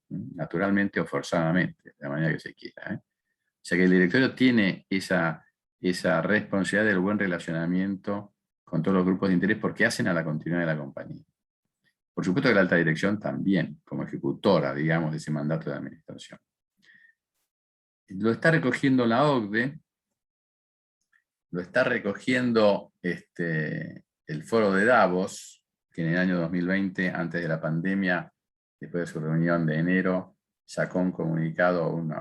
naturalmente o forzadamente, de la manera que se quiera. O sea que el directorio tiene esa responsabilidad del buen relacionamiento con todos los grupos de interés porque hacen a la continuidad de la compañía. Por supuesto que la alta dirección también, como ejecutora, digamos, de ese mandato de administración. Lo está recogiendo la OCDE, lo está recogiendo el foro de Davos, que en el año 2020, antes de la pandemia, después de su reunión de enero, sacó un comunicado, una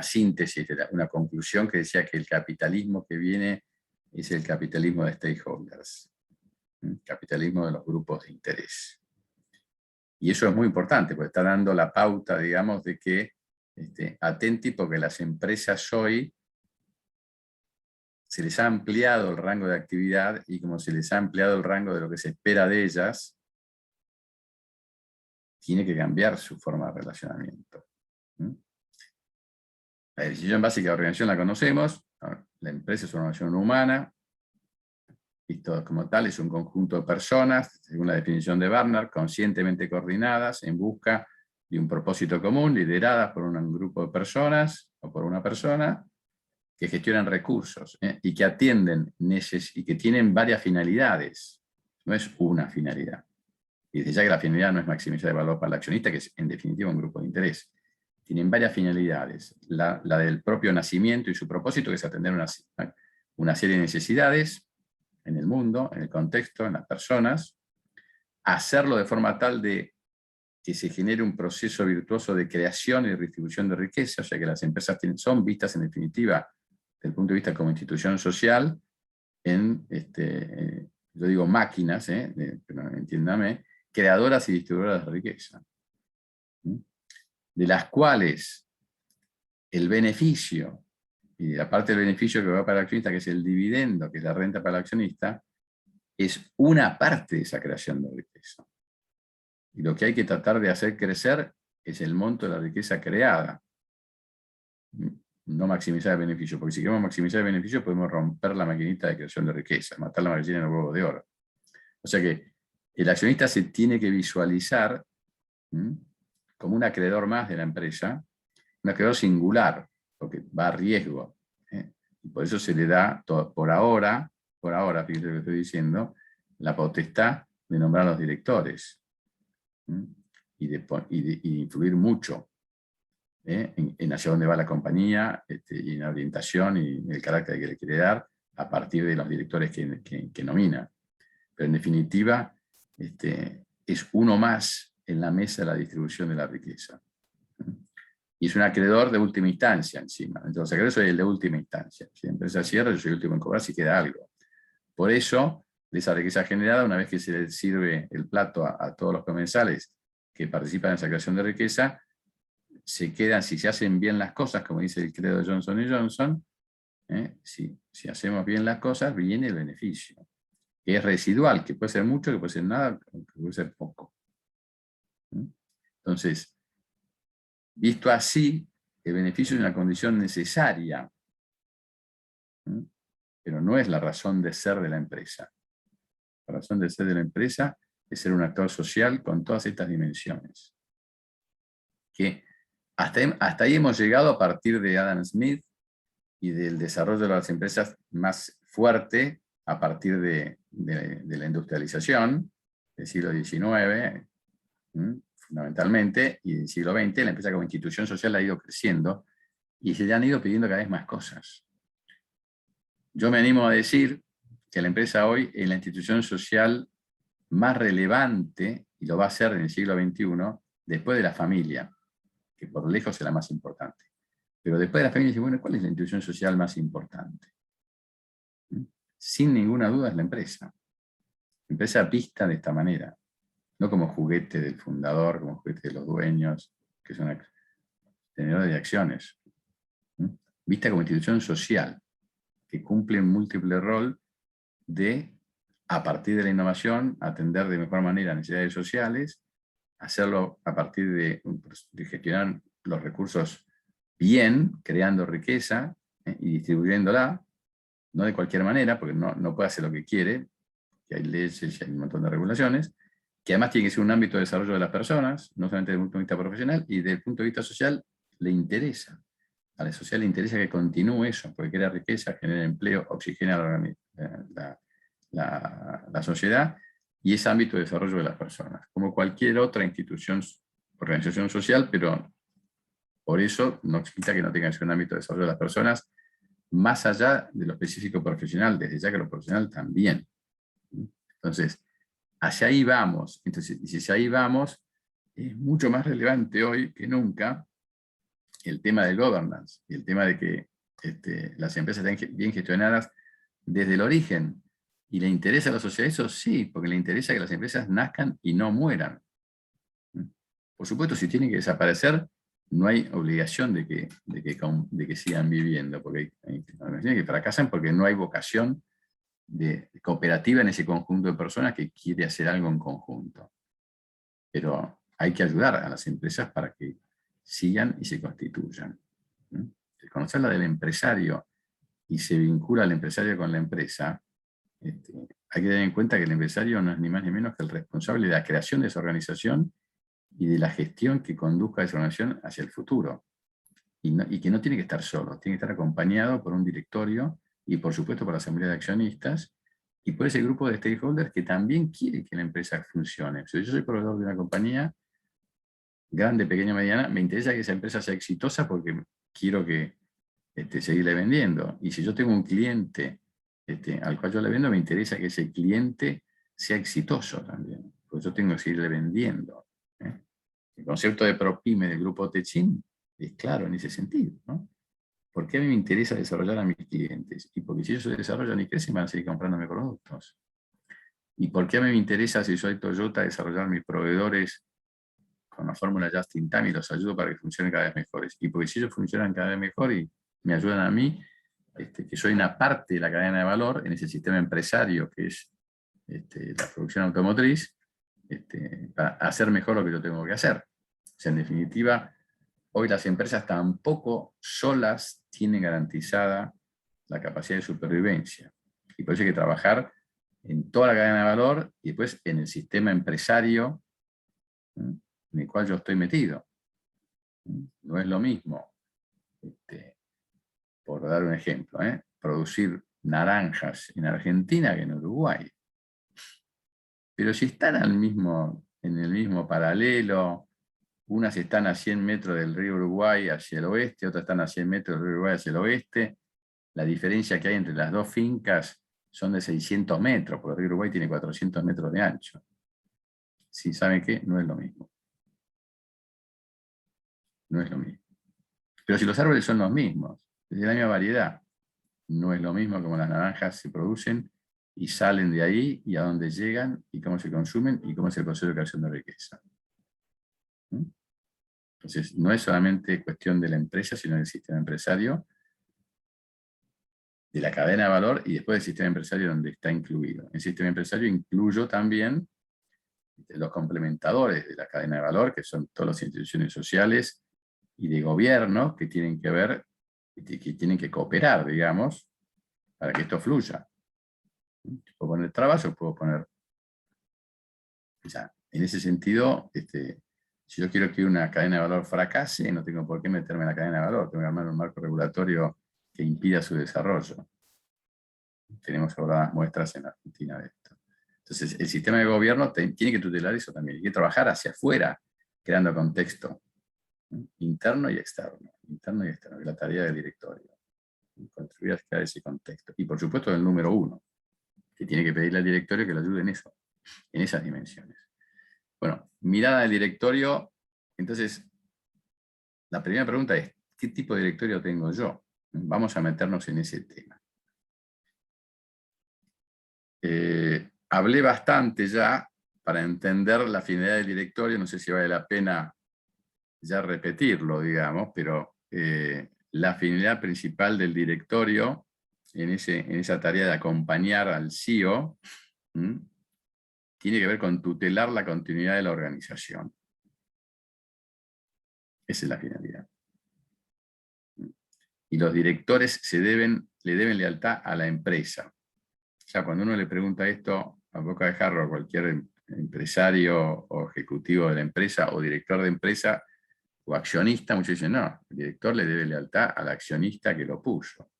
síntesis, una conclusión que decía que el capitalismo que viene es el capitalismo de stakeholders, capitalismo de los grupos de interés. Y eso es muy importante, porque está dando la pauta, digamos, de que atenti porque las empresas hoy se les ha ampliado el rango de actividad y como se les ha ampliado el rango de lo que se espera de ellas, tiene que cambiar su forma de relacionamiento. La decisión básica de organización la conocemos, la empresa es una organización humana, visto como tal es un conjunto de personas, según la definición de Barnard, conscientemente coordinadas en busca de un propósito común, lideradas por un grupo de personas o por una persona, que gestionan recursos y que atienden y que tienen varias finalidades, no es una finalidad. Y desde ya que la finalidad no es maximizar el valor para el accionista, que es en definitiva un grupo de interés. Tienen varias finalidades. La del propio nacimiento y su propósito, que es atender una serie de necesidades en el mundo, en el contexto, en las personas. Hacerlo de forma tal de que se genere un proceso virtuoso de creación y distribución de riqueza, o sea que las empresas son vistas en definitiva desde el punto de vista como institución social, en, yo digo máquinas, pero entiéndame, creadoras y distribuidoras de riqueza, de las cuales el beneficio, y aparte del beneficio que va para el accionista, que es el dividendo, que es la renta para el accionista, es una parte de esa creación de riqueza. Y lo que hay que tratar de hacer crecer es el monto de la riqueza creada. No maximizar el beneficio, porque si queremos maximizar el beneficio podemos romper la maquinita de creación de riqueza, matar la gallina en el huevo de oro. O sea que el accionista se tiene que visualizar como un acreedor más de la empresa, un acreedor singular, porque va a riesgo. Y por eso se le da, por ahora, fíjense lo que estoy diciendo, la potestad de nombrar a los directores y de influir mucho en hacia dónde va la compañía y en la orientación y en el carácter que le quiere dar a partir de los directores que nomina. Pero en definitiva, es uno más en la mesa de la distribución de la riqueza. Y es un acreedor de última instancia encima. Entonces, los acreedores soy el de última instancia. Si la empresa cierra, yo soy el último en cobrar si queda algo. Por eso, de esa riqueza generada, una vez que se le sirve el plato a todos los comensales que participan en esa creación de riqueza, se quedan, si se hacen bien las cosas, como dice el credo de Johnson & Johnson, si hacemos bien las cosas, viene el beneficio, que es residual, que puede ser mucho, que puede ser nada, que puede ser poco. Entonces, visto así, el beneficio es una condición necesaria, pero no es la razón de ser de la empresa. La razón de ser de la empresa es ser un actor social con todas estas dimensiones. Que hasta ahí hemos llegado a partir de Adam Smith y del desarrollo de las empresas más fuerte a partir de la industrialización del siglo XIX, fundamentalmente, y del siglo XX, la empresa como institución social ha ido creciendo y se le han ido pidiendo cada vez más cosas. Yo me animo a decir que la empresa hoy es la institución social más relevante, y lo va a ser en el siglo XXI, después de la familia, que por lejos es la más importante. Pero después de la familia, bueno, ¿cuál es la institución social más importante? Sin ninguna duda es la empresa. La empresa vista de esta manera, no como juguete del fundador, como juguete de los dueños, que son tenedores de acciones. Vista como institución social, que cumple un múltiple rol de a partir de la innovación, atender de mejor manera necesidades sociales, hacerlo a partir de gestionar los recursos bien, creando riqueza y distribuyéndola, no de cualquier manera, porque no puede hacer lo que quiere, que hay leyes y hay un montón de regulaciones, que además tiene que ser un ámbito de desarrollo de las personas, no solamente desde el punto de vista profesional, y desde el punto de vista social le interesa. A la sociedad le interesa que continúe eso, porque crea riqueza, genera empleo, oxigena la sociedad, y es ámbito de desarrollo de las personas, como cualquier otra institución, organización social, pero por eso no quita que no tenga que ser un ámbito de desarrollo de las personas, más allá de lo específico profesional, desde ya que lo profesional también. Entonces, hacia ahí vamos. Entonces, y si hacia ahí vamos, es mucho más relevante hoy que nunca el tema del governance, y el tema de que las empresas estén bien gestionadas desde el origen. ¿Y le interesa a la sociedad eso? Sí, porque le interesa que las empresas nazcan y no mueran. Por supuesto, si tienen que desaparecer, no hay obligación de que sigan viviendo, porque hay organizaciones que fracasan porque no hay vocación de cooperativa en ese conjunto de personas que quiere hacer algo en conjunto. Pero hay que ayudar a las empresas para que sigan y se constituyan. El conocer la del empresario y se vincula al empresario con la empresa, hay que tener en cuenta que el empresario no es ni más ni menos que el responsable de la creación de esa organización y de la gestión que conduzca a esa organización hacia el futuro. Y que no tiene que estar solo, tiene que estar acompañado por un directorio y por supuesto por la asamblea de accionistas y por ese grupo de stakeholders que también quiere que la empresa funcione. Si yo soy proveedor de una compañía, grande, pequeña, mediana, me interesa que esa empresa sea exitosa porque quiero que seguirle vendiendo. Y si yo tengo un cliente al cual yo le vendo, me interesa que ese cliente sea exitoso también, porque yo tengo que seguirle vendiendo. El concepto de ProPyme del grupo Techin es claro en ese sentido, ¿no? ¿Por qué a mí me interesa desarrollar a mis clientes? Y porque si ellos se desarrollan y crecen, van a seguir comprando mis productos. ¿Y por qué a mí me interesa, si soy Toyota, desarrollar mis proveedores con la fórmula Just in Time y los ayudo para que funcionen cada vez mejores? Y porque si ellos funcionan cada vez mejor y me ayudan a mí, que soy una parte de la cadena de valor en ese sistema empresario que es la producción automotriz, para hacer mejor lo que yo tengo que hacer. O sea, en definitiva, hoy las empresas tampoco solas tienen garantizada la capacidad de supervivencia. Y por eso hay que trabajar en toda la cadena de valor y después en el sistema empresario en el cual yo estoy metido. No es lo mismo, por dar un ejemplo, producir naranjas en Argentina que en Uruguay. Pero si están en el mismo paralelo, unas están a 100 metros del río Uruguay hacia el oeste, otras están a 100 metros del río Uruguay hacia el oeste, la diferencia que hay entre las dos fincas son de 600 metros, porque el río Uruguay tiene 400 metros de ancho. Si saben qué, no es lo mismo. No es lo mismo. Pero si los árboles son los mismos, es de la misma variedad, no es lo mismo como las naranjas se producen y salen de ahí y a dónde llegan y cómo se consumen y cómo es el proceso de creación de riqueza. Entonces, no es solamente cuestión de la empresa, sino del sistema empresario, de la cadena de valor y después del sistema empresario donde está incluido. En el sistema empresario incluyo también los complementadores de la cadena de valor, que son todas las instituciones sociales y de gobierno que tienen que ver, que tienen que cooperar, digamos, para que esto fluya. Puedo poner trabas o puedo poner... Ya, en ese sentido, si yo quiero que una cadena de valor fracase, no tengo por qué meterme en la cadena de valor, tengo que armar un marco regulatorio que impida su desarrollo. Tenemos ahora muestras en Argentina de esto. Entonces, el sistema de gobierno tiene que tutelar eso también, hay que trabajar hacia afuera, creando contexto interno y externo, que es la tarea del directorio, construir a ese contexto. Y por supuesto el número uno, que tiene que pedirle al directorio que le ayude en eso, en esas dimensiones. Bueno, mirada del directorio. Entonces, la primera pregunta es, ¿qué tipo de directorio tengo yo? Vamos a meternos en ese tema. Hablé bastante ya para entender la finalidad del directorio, no sé si vale la pena ya repetirlo, digamos, pero la finalidad principal del directorio en esa tarea de acompañar al CEO tiene que ver con tutelar la continuidad de la organización. Esa es la finalidad. Y los directores le deben lealtad a la empresa. O sea, cuando uno le pregunta esto a boca de jarro a cualquier empresario o ejecutivo de la empresa o director de empresa o accionista, muchos dicen, no, el director le debe lealtad al accionista que lo puso.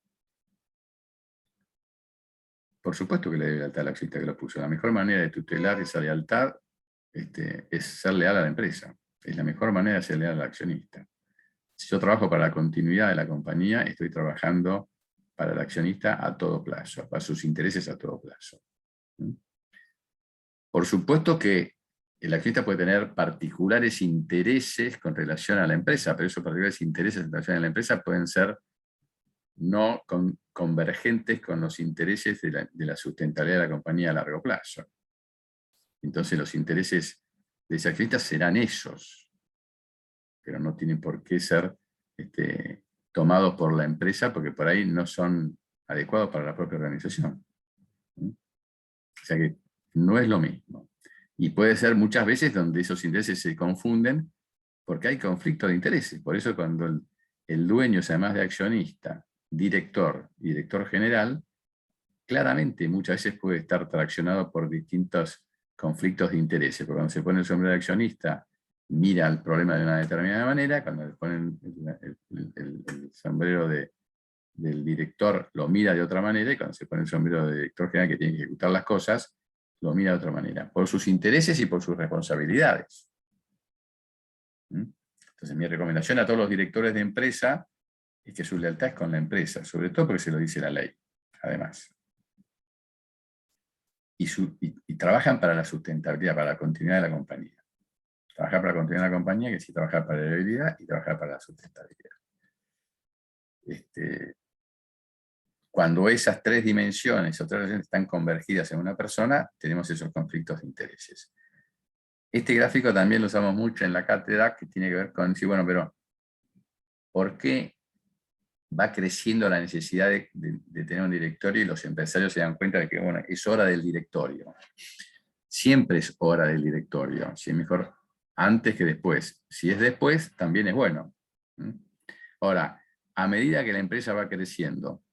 Por supuesto que le debe lealtad al accionista que lo puso. La mejor manera de tutelar esa lealtad es ser leal a la empresa. Es la mejor manera de ser leal al accionista. Si yo trabajo para la continuidad de la compañía, estoy trabajando para el accionista a todo plazo, para sus intereses a todo plazo. Por supuesto que el accionista puede tener particulares intereses con relación a la empresa, pero esos particulares intereses en relación a la empresa pueden ser no convergentes con los intereses de la sustentabilidad de la compañía a largo plazo. Entonces los intereses de ese accionista serán esos, pero no tienen por qué ser tomados por la empresa porque por ahí no son adecuados para la propia organización. O sea que no es lo mismo. Y puede ser muchas veces donde esos intereses se confunden porque hay conflicto de intereses. Por eso cuando el dueño es además de accionista, director y director general, claramente muchas veces puede estar traccionado por distintos conflictos de intereses. Porque cuando se pone el sombrero de accionista, mira el problema de una determinada manera, cuando le ponen el sombrero del director, lo mira de otra manera, y cuando se pone el sombrero de director general que tiene que ejecutar las cosas, lo mira de otra manera, por sus intereses y por sus responsabilidades. Entonces mi recomendación a todos los directores de empresa es que su lealtad es con la empresa, sobre todo porque se lo dice la ley, además. Y trabajan para la sustentabilidad, para la continuidad de la compañía. Trabajar para la continuidad de la compañía, que sí trabajar para la viabilidad y trabajar para la sustentabilidad. Cuando esas tres dimensiones o tres relaciones están convergidas en una persona, tenemos esos conflictos de intereses. Este gráfico también lo usamos mucho en la cátedra, que tiene que ver con decir, bueno, pero ¿por qué va creciendo la necesidad de tener un directorio y los empresarios se dan cuenta de que, bueno, es hora del directorio? Siempre es hora del directorio, si es mejor antes que después. Si es después, también es bueno. Ahora, a medida que la empresa va creciendo,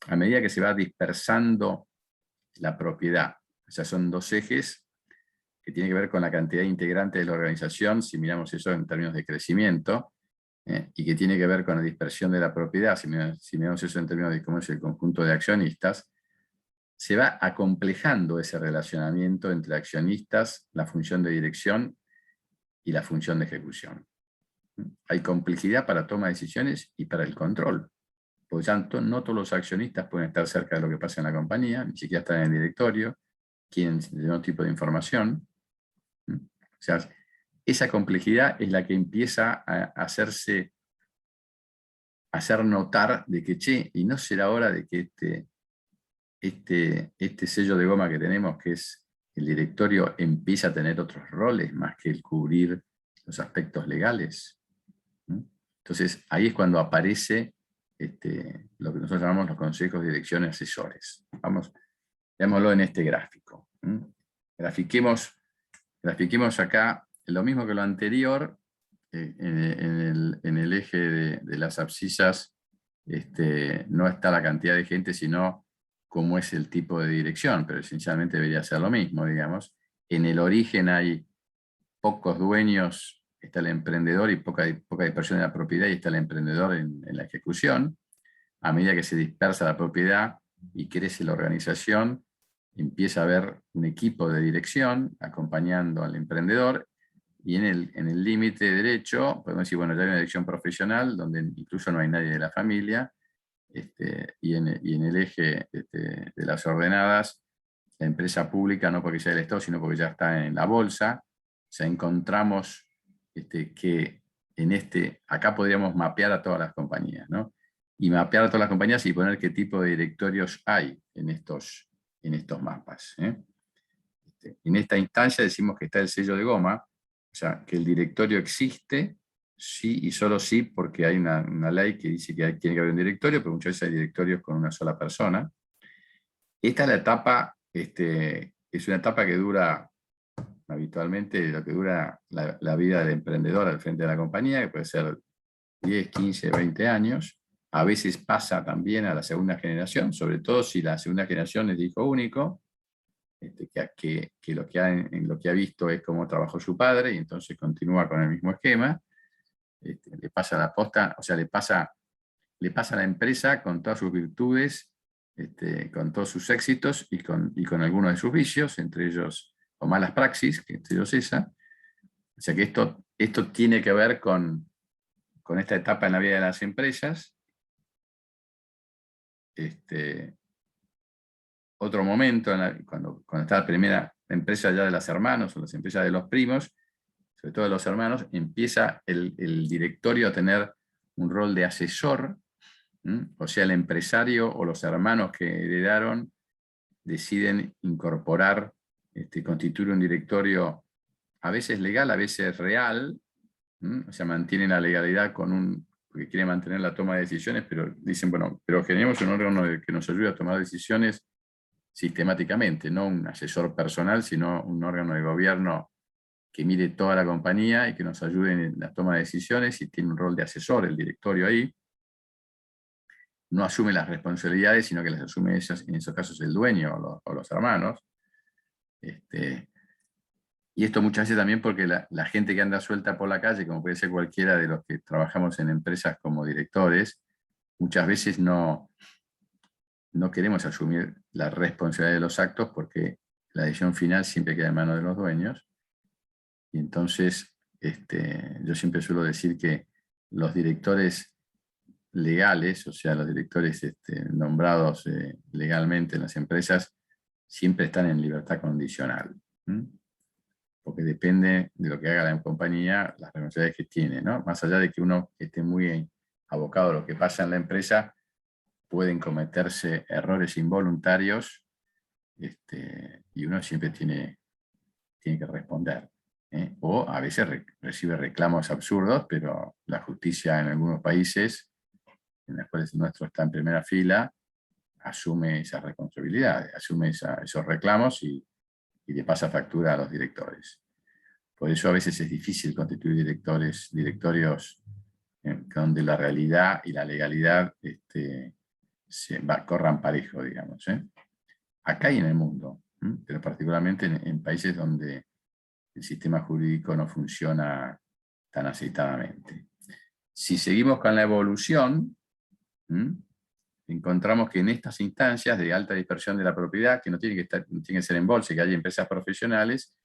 a medida que se va dispersando la propiedad, o sea, son dos ejes que tienen que ver con la cantidad de integrantes de la organización, si miramos eso en términos de crecimiento, y que tiene que ver con la dispersión de la propiedad, si miramos eso en términos de cómo es el conjunto de accionistas, se va acomplejando ese relacionamiento entre accionistas, la función de dirección y la función de ejecución. Hay complejidad para toma de decisiones y para el control. Por tanto, no todos los accionistas pueden estar cerca de lo que pasa en la compañía, ni siquiera están en el directorio, quieren determinado tipo de información. O sea, esa complejidad es la que empieza a hacer notar de que, che, y no será hora de que este sello de goma que tenemos, que es el directorio, empiece a tener otros roles más que el cubrir los aspectos legales. Entonces, ahí es cuando aparece lo que nosotros llamamos los consejos de dirección y asesores. Veámoslo en este gráfico. Grafiquemos acá lo mismo que lo anterior, en el eje de las abscisas no está la cantidad de gente, sino cómo es el tipo de dirección, pero esencialmente debería ser lo mismo, digamos. En el origen hay pocos dueños, está el emprendedor y poca dispersión de la propiedad, y está el emprendedor en la ejecución. A medida que se dispersa la propiedad y crece la organización, empieza a haber un equipo de dirección acompañando al emprendedor, y en el límite derecho podemos decir, bueno, ya hay una dirección profesional donde incluso no hay nadie de la familia, y en el eje de las ordenadas, la empresa pública, no porque sea del Estado, sino porque ya está en la bolsa. O sea, encontramos que acá podríamos mapear a todas las compañías, ¿no? Y mapear a todas las compañías y poner qué tipo de directorios hay en estos mapas. En esta instancia decimos que está el sello de goma, o sea, que el directorio existe, sí y solo sí, porque hay una ley que dice que tiene que haber un directorio, pero muchas veces hay directorios con una sola persona. Esta es la etapa es una etapa que dura habitualmente, lo que dura la vida del emprendedor al frente de la compañía, que puede ser 10, 15, 20 años. A veces pasa también a la segunda generación, sobre todo si la segunda generación es de hijo único, que lo que en lo que ha visto es cómo trabajó su padre y entonces continúa con el mismo esquema. Le pasa la posta, o sea, le pasa a la empresa con todas sus virtudes, con todos sus éxitos y con algunos de sus vicios, entre ellos, o malas praxis, que entre ellos esa. O sea que esto tiene que ver con esta etapa en la vida de las empresas. Otro momento, cuando está la primera empresa ya de los hermanos o las empresas de los primos, sobre todo de los hermanos, empieza el directorio a tener un rol de asesor. O sea, el empresario o los hermanos que heredaron deciden incorporar, constituir un directorio a veces legal, a veces real. O sea, mantienen la legalidad porque quieren mantener la toma de decisiones, pero dicen, bueno, pero generemos un órgano que nos ayude a tomar decisiones sistemáticamente, no un asesor personal, sino un órgano de gobierno que mire toda la compañía y que nos ayude en la toma de decisiones, y tiene un rol de asesor el directorio ahí. No asume las responsabilidades, sino que las asume en esos casos el dueño o los hermanos. Y esto muchas veces también porque la gente que anda suelta por la calle, como puede ser cualquiera de los que trabajamos en empresas como directores, muchas veces no queremos asumir la responsabilidad de los actos porque la decisión final siempre queda en manos de los dueños. Y entonces yo siempre suelo decir que los directores legales, o sea, los directores nombrados legalmente en las empresas, siempre están en libertad condicional. Porque depende de lo que haga la compañía, las responsabilidades que tiene, ¿no? Más allá de que uno esté muy abocado a lo que pasa en la empresa, pueden cometerse errores involuntarios, y uno siempre tiene que responder. O a veces recibe reclamos absurdos, pero la justicia en algunos países, en los cuales el nuestro está en primera fila, asume esas responsabilidades, asume esos reclamos y le pasa factura a los directores. Por eso a veces es difícil constituir directorios donde la realidad y la legalidad corran parejo, digamos. Acá y en el mundo, pero particularmente en países donde el sistema jurídico no funciona tan aceitadamente. Si seguimos con la evolución, encontramos que en estas instancias de alta dispersión de la propiedad, que no tiene que ser en bolsa, que hay empresas profesionales,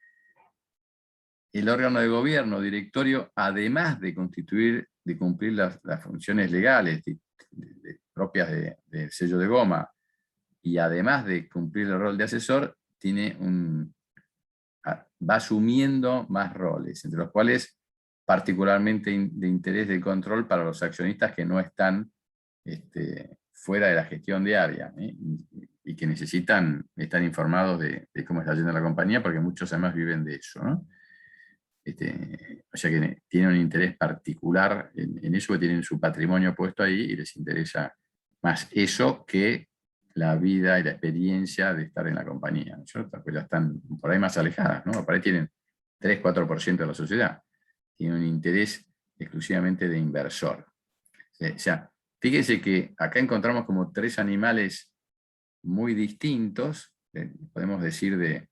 el órgano de gobierno, directorio, además de cumplir las funciones legales propias del sello de goma, y además de cumplir el rol de asesor, va asumiendo más roles, entre los cuales particularmente de interés de control para los accionistas que no están fuera de la gestión diaria, y que necesitan estar informados de cómo está yendo la compañía, porque muchos además viven de eso, ¿no? O sea que tienen un interés particular en eso, que tienen su patrimonio puesto ahí y les interesa más eso que la vida y la experiencia de estar en la compañía, ¿no es cierto? Pues ya están por ahí más alejadas, ¿no? Por ahí tienen 3-4% de la sociedad. Tienen un interés exclusivamente de inversor. O sea, fíjense que acá encontramos como 3 animales muy distintos, podemos decir de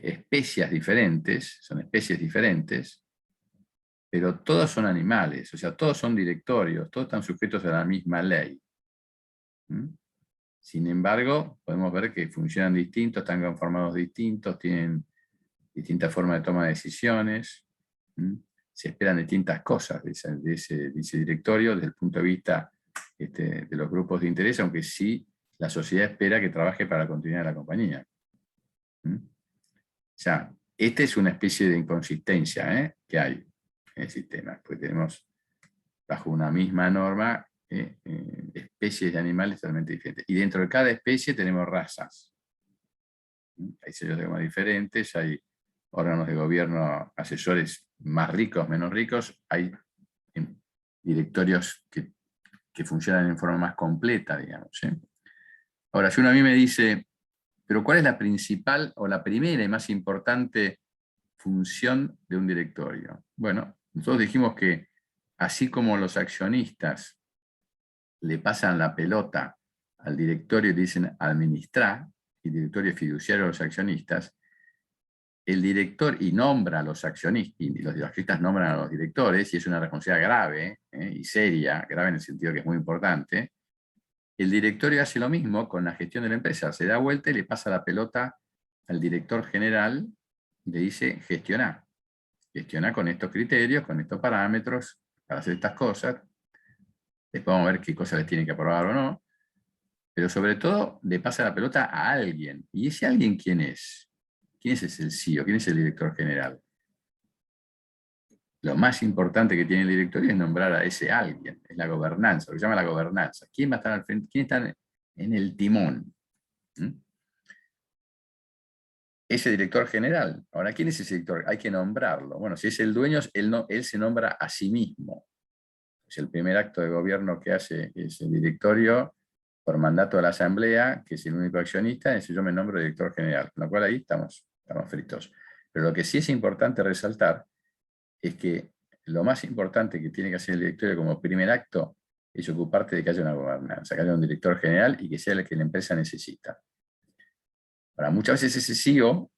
especies diferentes, son especies diferentes, pero todos son animales, o sea, todos son directorios, todos están sujetos a la misma ley. Sin embargo, podemos ver que funcionan distintos, están conformados distintos, tienen distintas formas de toma de decisiones, se esperan distintas cosas de ese directorio desde el punto de vista de los grupos de interés, aunque sí la sociedad espera que trabaje para la continuidad de la compañía. O sea, esta es una especie de inconsistencia que hay en el sistema, pues tenemos bajo una misma norma especies de animales totalmente diferentes. Y dentro de cada especie tenemos razas. Hay sellos de goma diferentes, hay órganos de gobierno, asesores más ricos, menos ricos, hay directorios que funcionan en forma más completa, digamos. Ahora, si uno a mí me dice, Pero ¿cuál es la principal o la primera y más importante función de un directorio? Bueno, nosotros dijimos que así como los accionistas le pasan la pelota al directorio y le dicen administrar, y el directorio es fiduciario a los accionistas, el director y nombra a los accionistas, y los accionistas nombran a los directores, y es una responsabilidad grave y seria, grave en el sentido que es muy importante. El directorio hace lo mismo con la gestión de la empresa, se da vuelta y le pasa la pelota al director general, le dice gestiona con estos criterios, con estos parámetros, para hacer estas cosas. Después vamos a ver qué cosas les tienen que aprobar o no, pero sobre todo le pasa la pelota a alguien. ¿Y ese alguien quién es? ¿Quién es el CEO? ¿Quién es el director general? Lo más importante que tiene el directorio es nombrar a ese alguien, es la gobernanza, lo que se llama la gobernanza. ¿Quién va a estar al frente? ¿Quién está en el timón? ¿Mm? Ese director general. Ahora, ¿quién es ese director? Hay que nombrarlo. Bueno, si es el dueño, él se nombra a sí mismo. Es el primer acto de gobierno que hace ese directorio por mandato de la asamblea, que es el único accionista, es yo me nombro director general, con lo cual ahí estamos fritos. Pero lo que sí es importante resaltar es que lo más importante que tiene que hacer el directorio como primer acto es ocuparte de que haya una gobernanza, que haya un director general y que sea el que la empresa necesita. Ahora, muchas veces ese CEO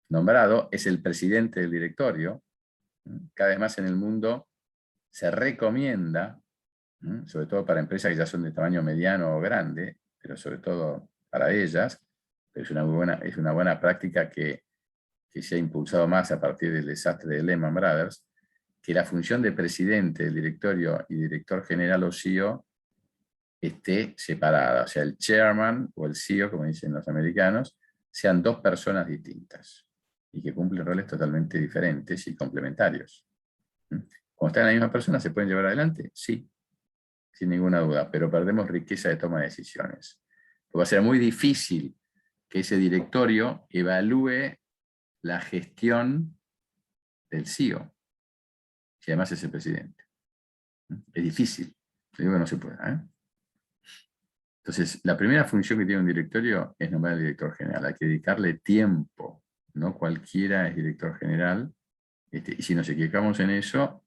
nombrado es el presidente del directorio. Cada vez más en el mundo se recomienda, sobre todo para empresas que ya son de tamaño mediano o grande, pero sobre todo para ellas, pero es una buena práctica que se ha impulsado más a partir del desastre de Lehman Brothers, que la función de presidente del directorio y director general o CEO esté separada. O sea, el chairman o el CEO, como dicen los americanos, sean dos personas distintas y que cumplen roles totalmente diferentes y complementarios. Cuando están la misma persona, ¿se pueden llevar adelante? Sí, sin ninguna duda, pero perdemos riqueza de toma de decisiones. Porque va a ser muy difícil que ese directorio evalúe la gestión del CEO, si además es el presidente. Es difícil, digo que no se puede. Entonces, la primera función que tiene un directorio es nombrar al director general. Hay que dedicarle tiempo, no cualquiera es director general. Y si nos equivocamos en eso,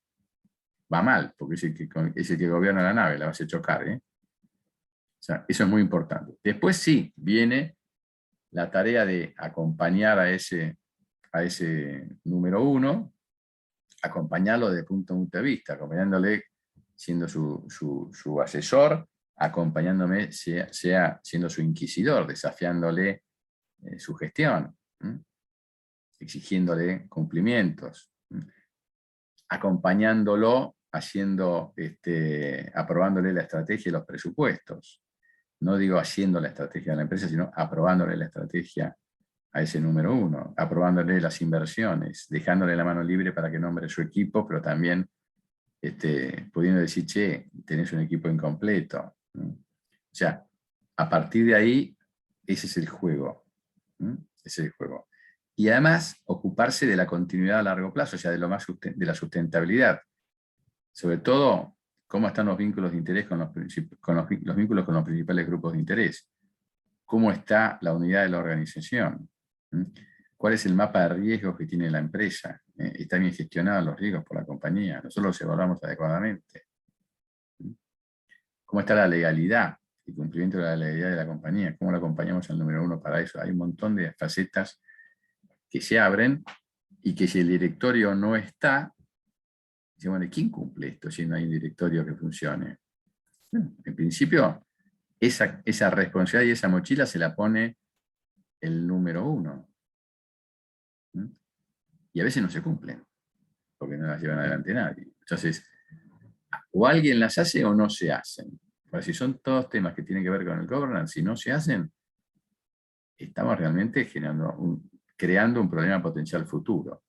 va mal, porque es el que gobierna la nave, la vas a chocar. O sea, eso es muy importante. Después sí, viene la tarea de acompañar a ese número uno, acompañarlo desde el punto de vista, acompañándole siendo su asesor, acompañándome siendo su inquisidor, desafiándole su gestión, exigiéndole cumplimientos, acompañándolo, aprobándole la estrategia y los presupuestos. No digo haciendo la estrategia de la empresa, sino aprobándole la estrategia a ese número uno, aprobándole las inversiones, dejándole la mano libre para que nombre su equipo, pero también pudiendo decir, che, tenés un equipo incompleto. O sea, a partir de ahí, ese es el juego. Ese es el juego. Y además, ocuparse de la continuidad a largo plazo, o sea, de la sustentabilidad. Sobre todo, cómo están los vínculos de interés los vínculos con los principales grupos de interés. Cómo está la unidad de la organización. ¿Cuál es el mapa de riesgos que tiene la empresa? ¿Están bien gestionados los riesgos por la compañía? ¿Nosotros los evaluamos adecuadamente? ¿Cómo está la legalidad? El cumplimiento de la legalidad de la compañía. ¿Cómo lo acompañamos al número uno para eso? Hay un montón de facetas que se abren y que si el directorio no está, dice, bueno, ¿quién cumple esto si no hay un directorio que funcione? En principio, esa responsabilidad y esa mochila se la pone el número uno. Y a veces no se cumplen, porque no las llevan adelante nadie. Entonces, o alguien las hace o no se hacen. Pero si son todos temas que tienen que ver con el governance y no se hacen, estamos realmente creando un problema potencial futuro.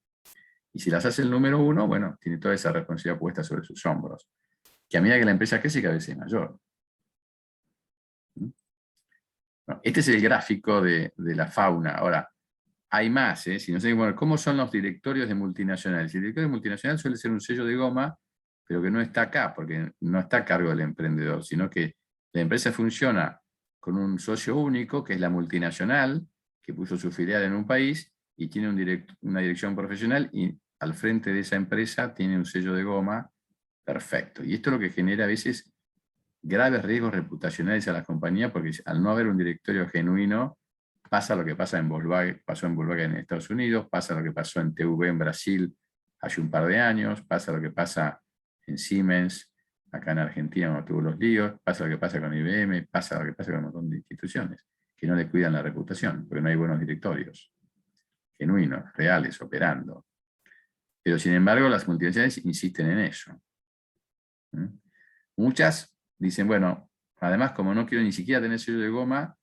Y si las hace el número uno, bueno, tiene toda esa responsabilidad puesta sobre sus hombros, que a medida que la empresa crece, cada vez es mayor. Bueno, este es el gráfico de la fauna. Ahora, hay más, si no sé, bueno, ¿cómo son los directorios de multinacionales? El directorio multinacional suele ser un sello de goma, pero que no está acá, porque no está a cargo del emprendedor, sino que la empresa funciona con un socio único, que es la multinacional, que puso su filial en un país y tiene una dirección profesional, y al frente de esa empresa tiene un sello de goma perfecto. Y esto es lo que genera a veces graves riesgos reputacionales a la compañía, porque al no haber un directorio genuino, pasa lo que pasa en Volkswagen, pasó en Volkswagen en Estados Unidos, pasa lo que pasó en TV en Brasil hace un par de años, pasa lo que pasa en Siemens, acá en Argentina cuando tuvo los líos, pasa lo que pasa con IBM, pasa lo que pasa con un montón de instituciones que no le cuidan la reputación, porque no hay buenos directorios genuinos, reales, operando. Pero sin embargo, las multinacionales insisten en eso. Muchas dicen, bueno, además, como no quiero ni siquiera tener sello de goma,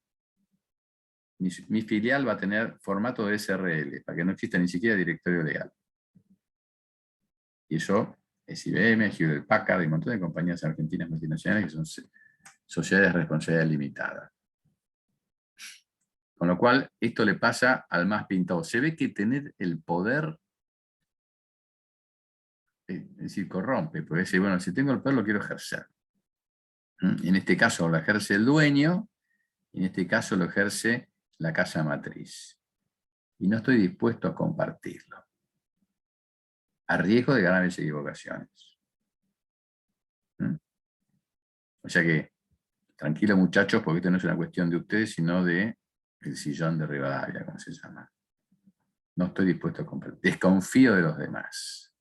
mi filial va a tener formato de SRL, para que no exista ni siquiera directorio legal. Y eso es IBM, Hewlett Packard y un montón de compañías argentinas multinacionales que son sociedades de responsabilidad limitada. Con lo cual, esto le pasa al más pintado. Se ve que tener el poder, es decir, corrompe, porque dice, bueno, si tengo el poder lo quiero ejercer. En este caso lo ejerce el dueño, en este caso lo ejerce la casa matriz. Y no estoy dispuesto a compartirlo, a riesgo de graves equivocaciones. O sea que, tranquilo muchachos, porque esto no es una cuestión de ustedes, sino de el sillón de Rivadavia, como se llama. No estoy dispuesto a compartir. Desconfío de los demás.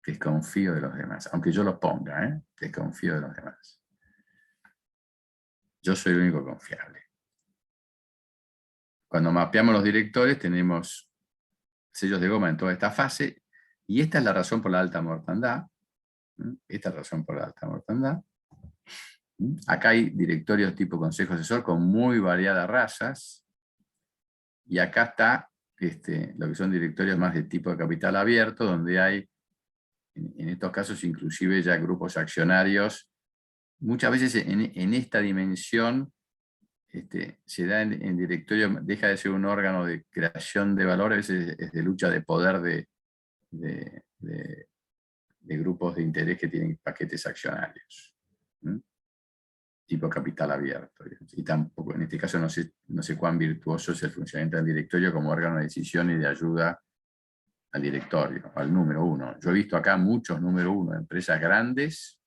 Desconfío de los demás. Aunque yo los ponga, desconfío de los demás. Yo soy el único confiable. Cuando mapeamos los directores tenemos sellos de goma en toda esta fase, y esta es la razón por la alta mortandad. Esta es la razón por la alta mortandad. Acá hay directorios tipo consejo asesor con muy variadas razas, y acá está lo que son directorios más de tipo de capital abierto, donde hay, en estos casos, inclusive ya grupos accionarios. Muchas veces en esta dimensión se da en directorio, deja de ser un órgano de creación de valor, a veces es de lucha de poder de grupos de interés que tienen paquetes accionarios. Tipo capital abierto. Y tampoco, en este caso, no sé cuán virtuoso es el funcionamiento del directorio como órgano de decisión y de ayuda al directorio, al número uno. Yo he visto acá muchos número uno de empresas grandes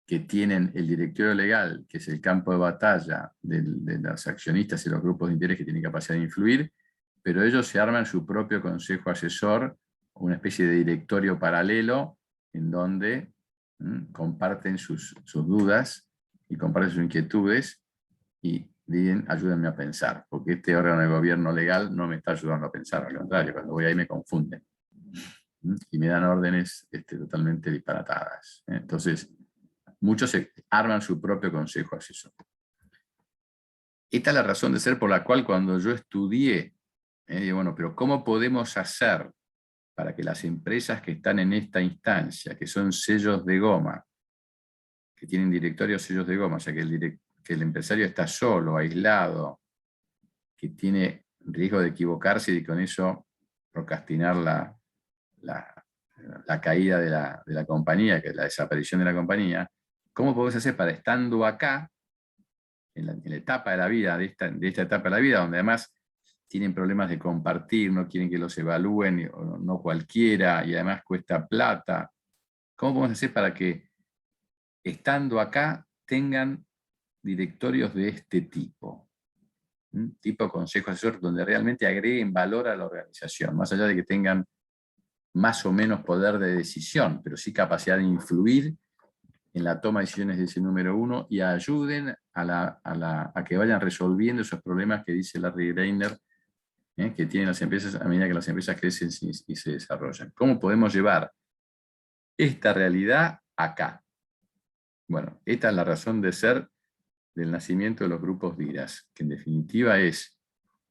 que tienen el directorio legal, que es el campo de batalla de los accionistas y los grupos de interés que tienen capacidad de influir, pero ellos se arman su propio consejo asesor, una especie de directorio paralelo, en donde comparten sus dudas y comparten sus inquietudes y dicen, ayúdenme a pensar, porque este órgano de gobierno legal no me está ayudando a pensar, al contrario, cuando voy ahí me confunden y me dan órdenes totalmente disparatadas. Entonces, muchos se arman su propio consejo asesor. Esta es la razón de ser por la cual cuando yo estudié, digo, bueno, pero ¿cómo podemos hacer para que las empresas que están en esta instancia, que son sellos de goma, que tienen directorios sellos de goma, o sea que el empresario está solo, aislado, que tiene riesgo de equivocarse y con eso procrastinar la caída de la compañía, que es la desaparición de la compañía, ¿cómo podemos hacer para, estando acá, en la etapa de la vida, de esta etapa de la vida, donde además tienen problemas de compartir, no quieren que los evalúen, o no cualquiera, y además cuesta plata, ¿cómo podemos hacer para que, estando acá, tengan directorios de este tipo? Tipo consejo asesor, donde realmente agreguen valor a la organización, más allá de que tengan más o menos poder de decisión, pero sí capacidad de influir en la toma de decisiones de ese número uno y ayuden a que vayan resolviendo esos problemas que dice Larry Greiner, que tienen las empresas a medida que las empresas crecen y se desarrollan. ¿Cómo podemos llevar esta realidad acá? Bueno, esta es la razón de ser del nacimiento de los grupos DIRAS, que en definitiva es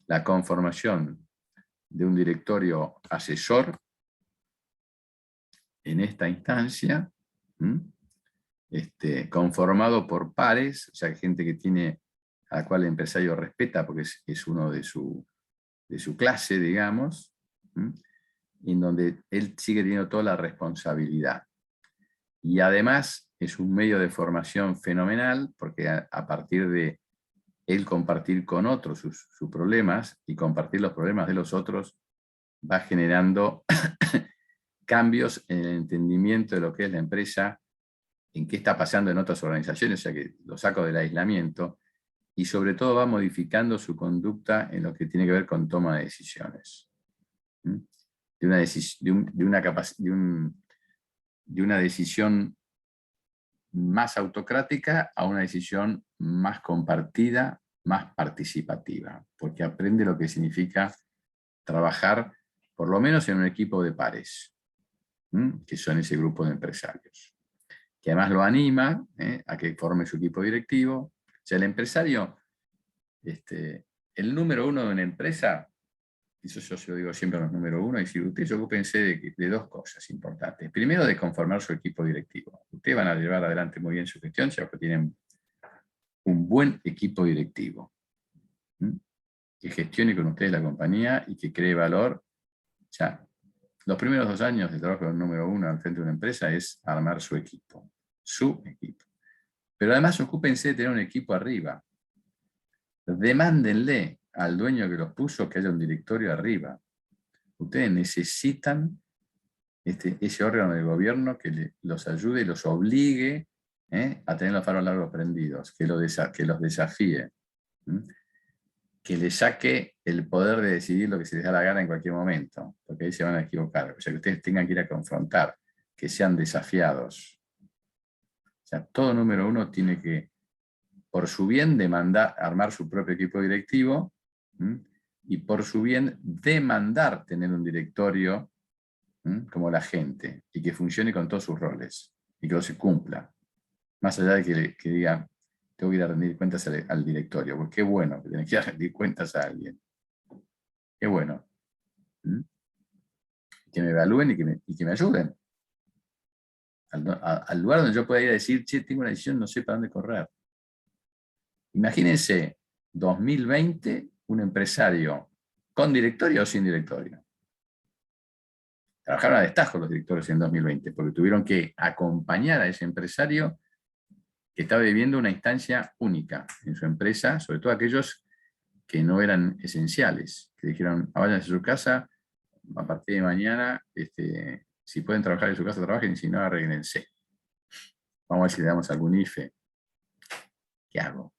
la conformación de un directorio asesor en esta instancia, conformado por pares, o sea, gente que tiene, a la cual el empresario respeta porque es uno de su clase, digamos, en donde él sigue teniendo toda la responsabilidad. Y además es un medio de formación fenomenal, porque a partir de él compartir con otros sus problemas y compartir los problemas de los otros, va generando cambios en el entendimiento de lo que es la empresa, en qué está pasando en otras organizaciones, o sea que lo saco del aislamiento, y sobre todo va modificando su conducta en lo que tiene que ver con toma de decisiones. ¿Mm? De una decisión más autocrática a una decisión más compartida, más participativa, porque aprende lo que significa trabajar, por lo menos en un equipo de pares, que son ese grupo de empresarios, que además lo anima a que forme su equipo directivo. O sea, el empresario, el número uno de una empresa, eso yo se lo digo siempre a los número uno, y si ustedes ocúpense de dos cosas importantes. Primero, de conformar su equipo directivo. Ustedes van a llevar adelante muy bien su gestión, ya que tienen un buen equipo directivo, que gestione con ustedes la compañía y que cree valor. Ya, los primeros 2 años de trabajo del número uno al frente de una empresa es armar su equipo. Pero además ocúpense de tener un equipo arriba. Demándenle al dueño que los puso que haya un directorio arriba. Ustedes necesitan ese órgano de gobierno que los ayude y los obligue a tener los faros largos prendidos, que los desafíe, que les saque el poder de decidir lo que se les da la gana en cualquier momento, porque ahí se van a equivocar. O sea, que ustedes tengan que ir a confrontar, que sean desafiados. O sea, todo número uno tiene que, por su bien, armar su propio equipo directivo, y por su bien, demandar tener un directorio como la gente, y que funcione con todos sus roles, y que lo se cumpla. Más allá de que diga, tengo que ir a rendir cuentas al directorio, porque qué bueno que tenés que ir a rendir cuentas a alguien. Qué bueno. Que me evalúen y que me ayuden. Al lugar donde yo pueda ir a decir, che, tengo una decisión, no sé para dónde correr. Imagínense, 2020, un empresario con directorio o sin directorio. Trabajaron a destajo los directores en 2020, porque tuvieron que acompañar a ese empresario que estaba viviendo una instancia única en su empresa, sobre todo aquellos que no eran esenciales, que dijeron, váyanse a su casa, a partir de mañana, si pueden trabajar en su casa, trabajen, y si no, arréglense. Vamos a ver si le damos algún IFE. ¿Qué hago?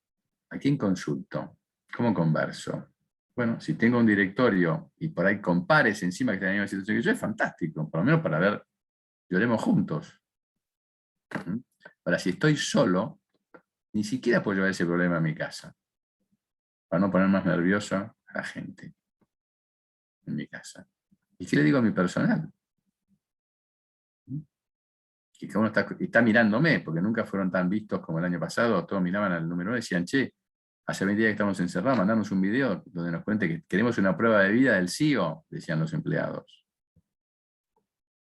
¿A quién consulto? ¿Cómo converso? Bueno, si tengo un directorio y por ahí compares encima que está en la misma situación que yo, es fantástico, por lo menos para ver, lloremos juntos. Ahora, si estoy solo, ni siquiera puedo llevar ese problema a mi casa, para no poner más nerviosa a la gente en mi casa. ¿Y qué le digo a mi personal? Que cada uno está mirándome, porque nunca fueron tan vistos como el año pasado, todos miraban al número 1 y decían, che, hace 20 días que estamos encerrados, mandanos un video donde nos cuente que queremos una prueba de vida del CEO, decían los empleados.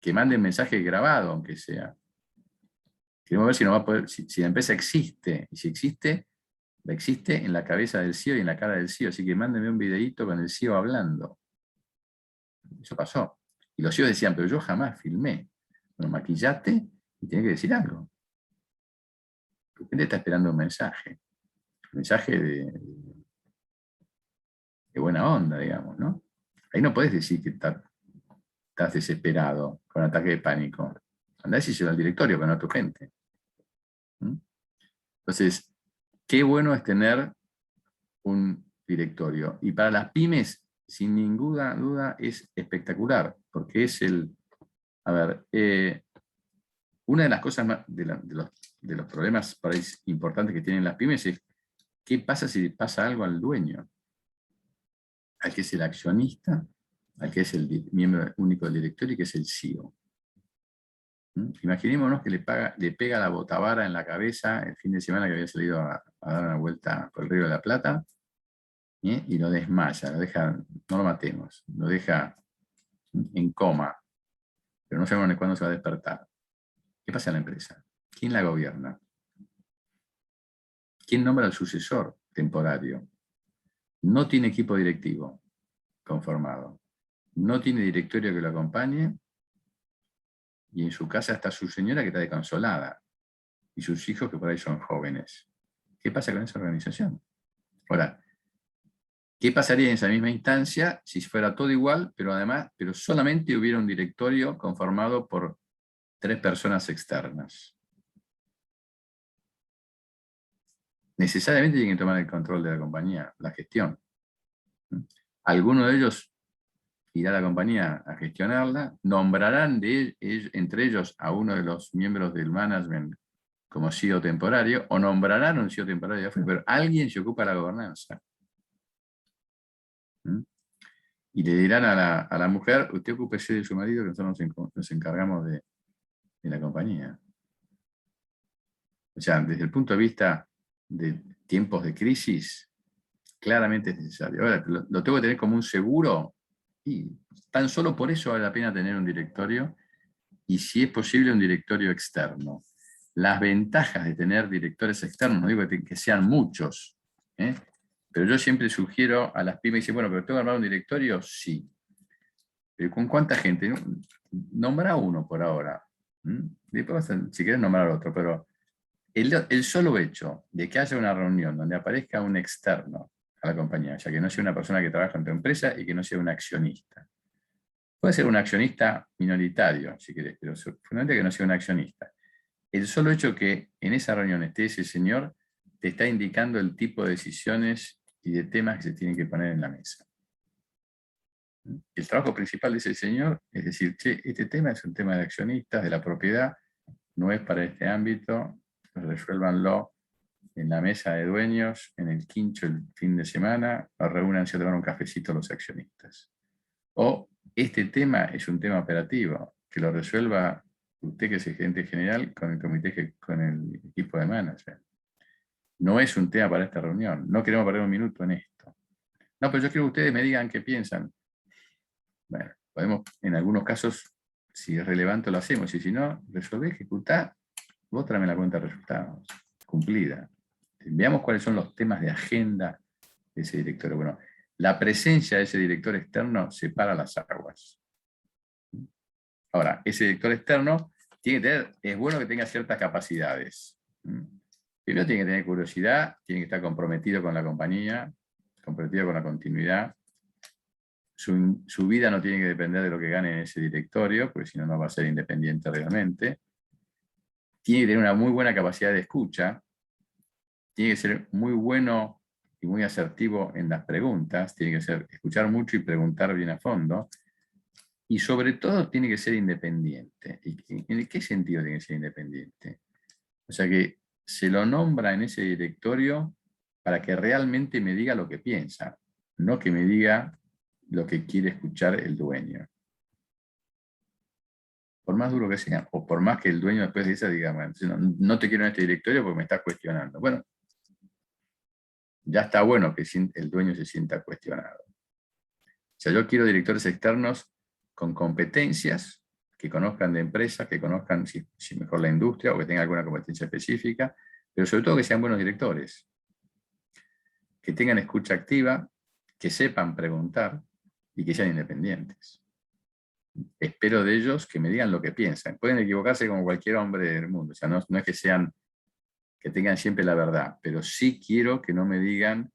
Que manden mensaje grabado, aunque sea. Queremos ver si, no va a poder, si la empresa existe, y si existe, existe en la cabeza del CEO y en la cara del CEO, así que mándenme un videíto con el CEO hablando. Eso pasó. Y los CEOs decían, pero yo jamás filmé. Bueno, maquillate y tenés que decir algo. La gente está esperando un mensaje de buena onda, digamos, ¿no? Ahí no podés decir que estás desesperado, con ataque de pánico. Andá y decíselo al directorio, pero no a tu gente. Entonces, qué bueno es tener un directorio. Y para las pymes, sin ninguna duda, es espectacular, porque es una de las cosas de los problemas por ahí importantes que tienen las pymes es qué pasa si pasa algo al dueño, al que es el accionista, al que es el miembro único del directorio y que es el CEO. Imaginémonos que le pega la botavara en la cabeza el fin de semana que había salido a dar una vuelta por el Río de la Plata, y lo desmaya, no lo matemos, lo deja en coma, pero no sabemos ni cuándo se va a despertar. ¿Qué pasa en la empresa? ¿Quién la gobierna? ¿Quién nombra al sucesor temporario? No tiene equipo directivo conformado. No tiene directorio que lo acompañe. y en su casa está su señora que está desconsolada, y sus hijos que por ahí son jóvenes. ¿Qué pasa con esa organización? Ahora, ¿qué pasaría en esa misma instancia si fuera todo igual, pero solamente hubiera un directorio conformado por 3 personas externas? Necesariamente tienen que tomar el control de la compañía, la gestión. Alguno de ellos irá a la compañía a gestionarla, nombrarán entre ellos a uno de los miembros del management como CEO temporario, o nombrarán un CEO temporario de afuera, pero alguien se ocupa de la gobernanza. Y le dirán a la mujer, usted ocúpese de su marido, que nosotros nos encargamos de la compañía. O sea, desde el punto de vista de tiempos de crisis, claramente es necesario. Ahora, ¿lo tengo que tener como un seguro? Y tan solo por eso vale la pena tener un directorio, y si es posible un directorio externo. Las ventajas de tener directores externos, no digo que sean muchos, pero yo siempre sugiero a las pymes, dicen, bueno, pero ¿tengo que armar un directorio? Sí. Pero ¿con cuánta gente? Nombra uno por ahora. Después, si quieres nombrar otro, pero el solo hecho de que haya una reunión donde aparezca un externo a la compañía, o sea, que no sea una persona que trabaja en tu empresa y que no sea un accionista. Puede ser un accionista minoritario, si querés, pero fundamentalmente que no sea un accionista. El solo hecho que en esa reunión esté ese señor te está indicando el tipo de decisiones y de temas que se tienen que poner en la mesa. El trabajo principal de ese señor es decir, che, este tema es un tema de accionistas, de la propiedad, no es para este ámbito, resuélvanlo en la mesa de dueños, en el quincho el fin de semana, o reúnanse a tomar un cafecito los accionistas. O este tema es un tema operativo, que lo resuelva usted, que es el gerente general, con el comité, con el equipo de management. No es un tema para esta reunión, no queremos perder un minuto en esto. No, pero yo quiero que ustedes me digan qué piensan. Bueno, podemos, en algunos casos, si es relevante lo hacemos, y si no, resolver, ejecutar, vos tráeme la cuenta de resultados, cumplida. Veamos cuáles son los temas de agenda de ese directorio. Bueno, la presencia de ese director externo separa las aguas. Ahora, ese director externo es bueno que tenga ciertas capacidades. Primero tiene que tener curiosidad, tiene que estar comprometido con la compañía, comprometido con la continuidad. Su vida no tiene que depender de lo que gane en ese directorio, porque si no, no va a ser independiente realmente. Tiene que tener una muy buena capacidad de escucha, tiene que ser muy bueno y muy asertivo en las preguntas, tiene que escuchar mucho y preguntar bien a fondo, y sobre todo tiene que ser independiente. ¿En qué sentido tiene que ser independiente? O sea que se lo nombra en ese directorio para que realmente me diga lo que piensa, no que me diga lo que quiere escuchar el dueño. Por más duro que sea, o por más que el dueño después de esa diga, bueno, no te quiero en este directorio porque me estás cuestionando. Bueno, ya está bueno que el dueño se sienta cuestionado. O sea, yo quiero directores externos con competencias, que conozcan de empresas, que conozcan si mejor la industria o que tengan alguna competencia específica, pero sobre todo que sean buenos directores, que tengan escucha activa, que sepan preguntar y que sean independientes. Espero de ellos que me digan lo que piensan. Pueden equivocarse como cualquier hombre del mundo, o sea, no es que tengan siempre la verdad, pero sí quiero que no me digan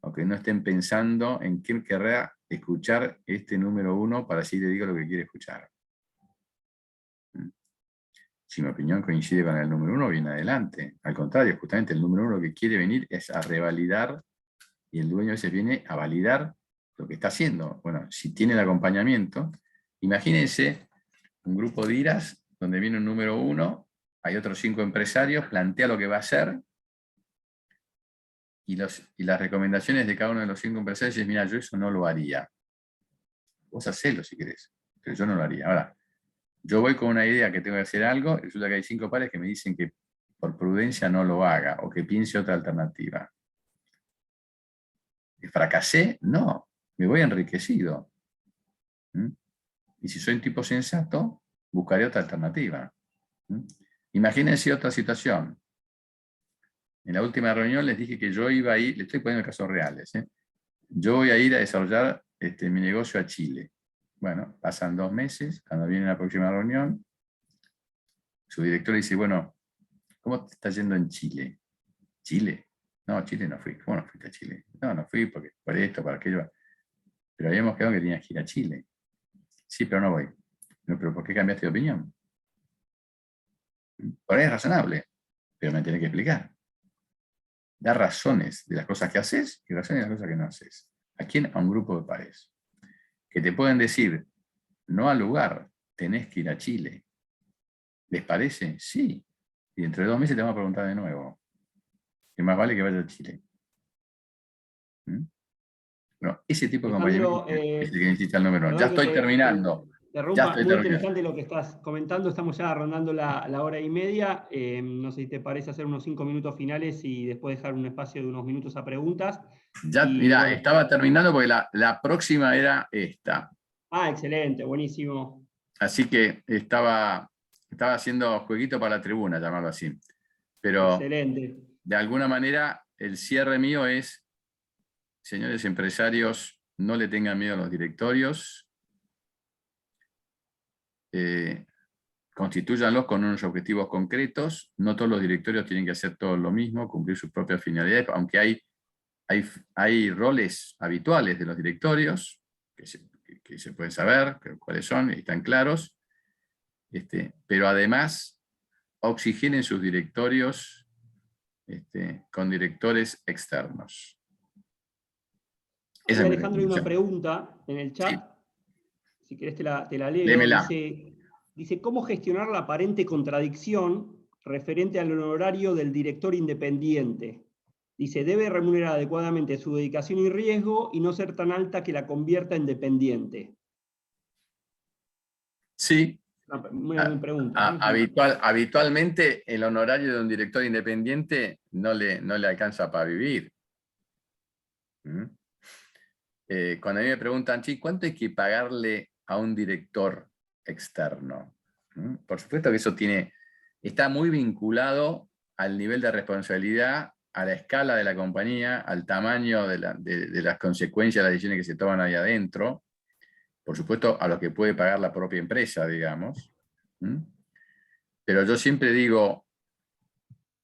o que no estén pensando en quién querrá escuchar este número 1 para así le digo lo que quiere escuchar. Si mi opinión coincide con el número 1, viene adelante. Al contrario, justamente el número 1 lo que quiere venir es a revalidar, y el dueño ese viene a validar lo que está haciendo. Bueno, si tiene el acompañamiento, imagínense un grupo de IRAs donde viene un número 1, hay otros 5 empresarios, plantea lo que va a hacer, y las recomendaciones de cada uno de los 5 empresarios es, mira, yo eso no lo haría. Vos hacelo si querés, pero yo no lo haría. Ahora, yo voy con una idea que tengo que hacer algo, y resulta que hay 5 pares que me dicen que por prudencia no lo haga, o que piense otra alternativa. ¿Que fracasé? No, me voy enriquecido. Y si soy un tipo sensato, buscaré otra alternativa. Imagínense otra situación. En la última reunión les dije que yo iba a ir, le estoy poniendo casos reales, yo voy a ir a desarrollar mi negocio a Chile. Bueno, pasan 2 meses, cuando viene la próxima reunión, su director dice, bueno, ¿cómo te está yendo en Chile? ¿Chile? No, Chile no fui. ¿Cómo no fuiste a Chile? No, no fui porque por esto, por aquello. Pero habíamos quedado que tenías que ir a Chile. Sí, pero no voy. No, pero ¿por qué cambiaste de opinión? Por ahí es razonable, pero me tenés que explicar. Da razones de las cosas que haces y razones de las cosas que no haces. ¿A quién? A un grupo de pares. Que te pueden decir, no al lugar, tenés que ir a Chile. ¿Les parece? Sí. Y dentro de 2 meses te van a preguntar de nuevo. Que más vale que vaya a Chile. ¿Mm? Bueno, ese tipo de Alejandro, acompañamiento es el que necesita el número 1. Ya perdón que estoy te terminando. Ya interrumpa, estoy muy terminando. interesante lo que estás comentando, estamos ya rondando la hora y media, no sé si te parece hacer unos 5 minutos finales y después dejar un espacio de unos minutos a preguntas. Ya, Y mira, bueno, estaba terminando porque la próxima era esta. excelente, buenísimo, Así que estaba haciendo jueguito para la tribuna, llamarlo así. Pero excelente. de alguna manera el cierre mío es, señores empresarios, no le tengan miedo a los directorios, constitúyanlos con unos objetivos concretos. No todos los directorios tienen que hacer todo lo mismo, cumplir sus propias finalidades, aunque hay roles habituales de los directorios que se pueden saber cuáles son y están claros, pero además oxigenen sus directorios con directores externos. Esa Ahí es mi Alejandro hay una recomendación. pregunta en el Sí, chat, si querés te la leo, lémela. dice, ¿cómo gestionar la aparente contradicción referente al honorario del director independiente? Dice, debe remunerar adecuadamente su dedicación y riesgo y no ser tan alta que la convierta en dependiente. Sí, Una buena pregunta. habitualmente el honorario de un director independiente no le alcanza para vivir. ¿Mm? Cuando a mí me preguntan, sí, ¿cuánto hay que pagarle a un director externo? ¿Mm? Por supuesto que eso está muy vinculado al nivel de responsabilidad, a la escala de la compañía, al tamaño de las consecuencias de las decisiones que se toman ahí adentro, por supuesto a lo que puede pagar la propia empresa, digamos. ¿Mm? Pero yo siempre digo,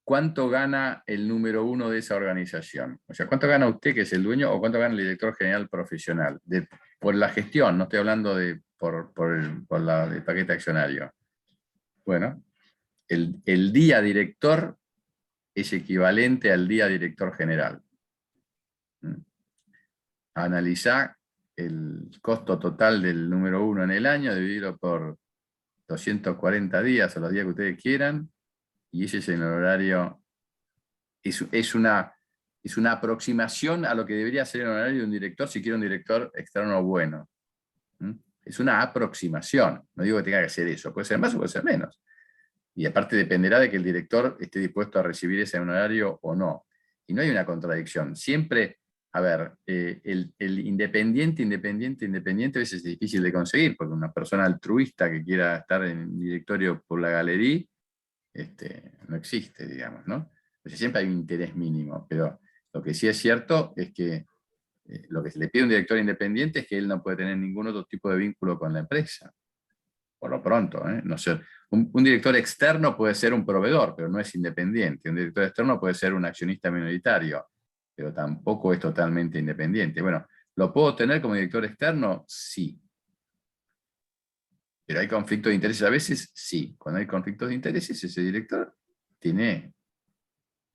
¿cuánto gana el número 1 de esa organización? O sea, ¿cuánto gana usted, que es el dueño, o cuánto gana el director general profesional? Por la gestión, no estoy hablando por el paquete accionario. Bueno, el día director es equivalente al día director general. Analizá el costo total del número 1 en el año, dividirlo por 240 días o los días que ustedes quieran, y ese es el horario. Es una aproximación a lo que debería ser el honorario de un director si quiere un director externo bueno. ¿Mm? Es una aproximación. No digo que tenga que ser eso. Puede ser más o puede ser menos. Y aparte dependerá de que el director esté dispuesto a recibir ese honorario o no. Y no hay una contradicción. Siempre, a ver, el independiente a veces es difícil de conseguir, porque una persona altruista que quiera estar en el directorio por la galería, no existe, digamos, ¿no? Entonces siempre hay un interés mínimo, pero lo que sí es cierto es que lo que se le pide a un director independiente es que él no puede tener ningún otro tipo de vínculo con la empresa, por lo pronto. No sé, un director externo puede ser un proveedor, pero no es independiente. Un director externo puede ser un accionista minoritario, pero tampoco es totalmente independiente. Bueno, ¿lo puedo tener como director externo? Sí. ¿Pero hay conflictos de intereses a veces? Sí. Cuando hay conflictos de intereses, ese director tiene,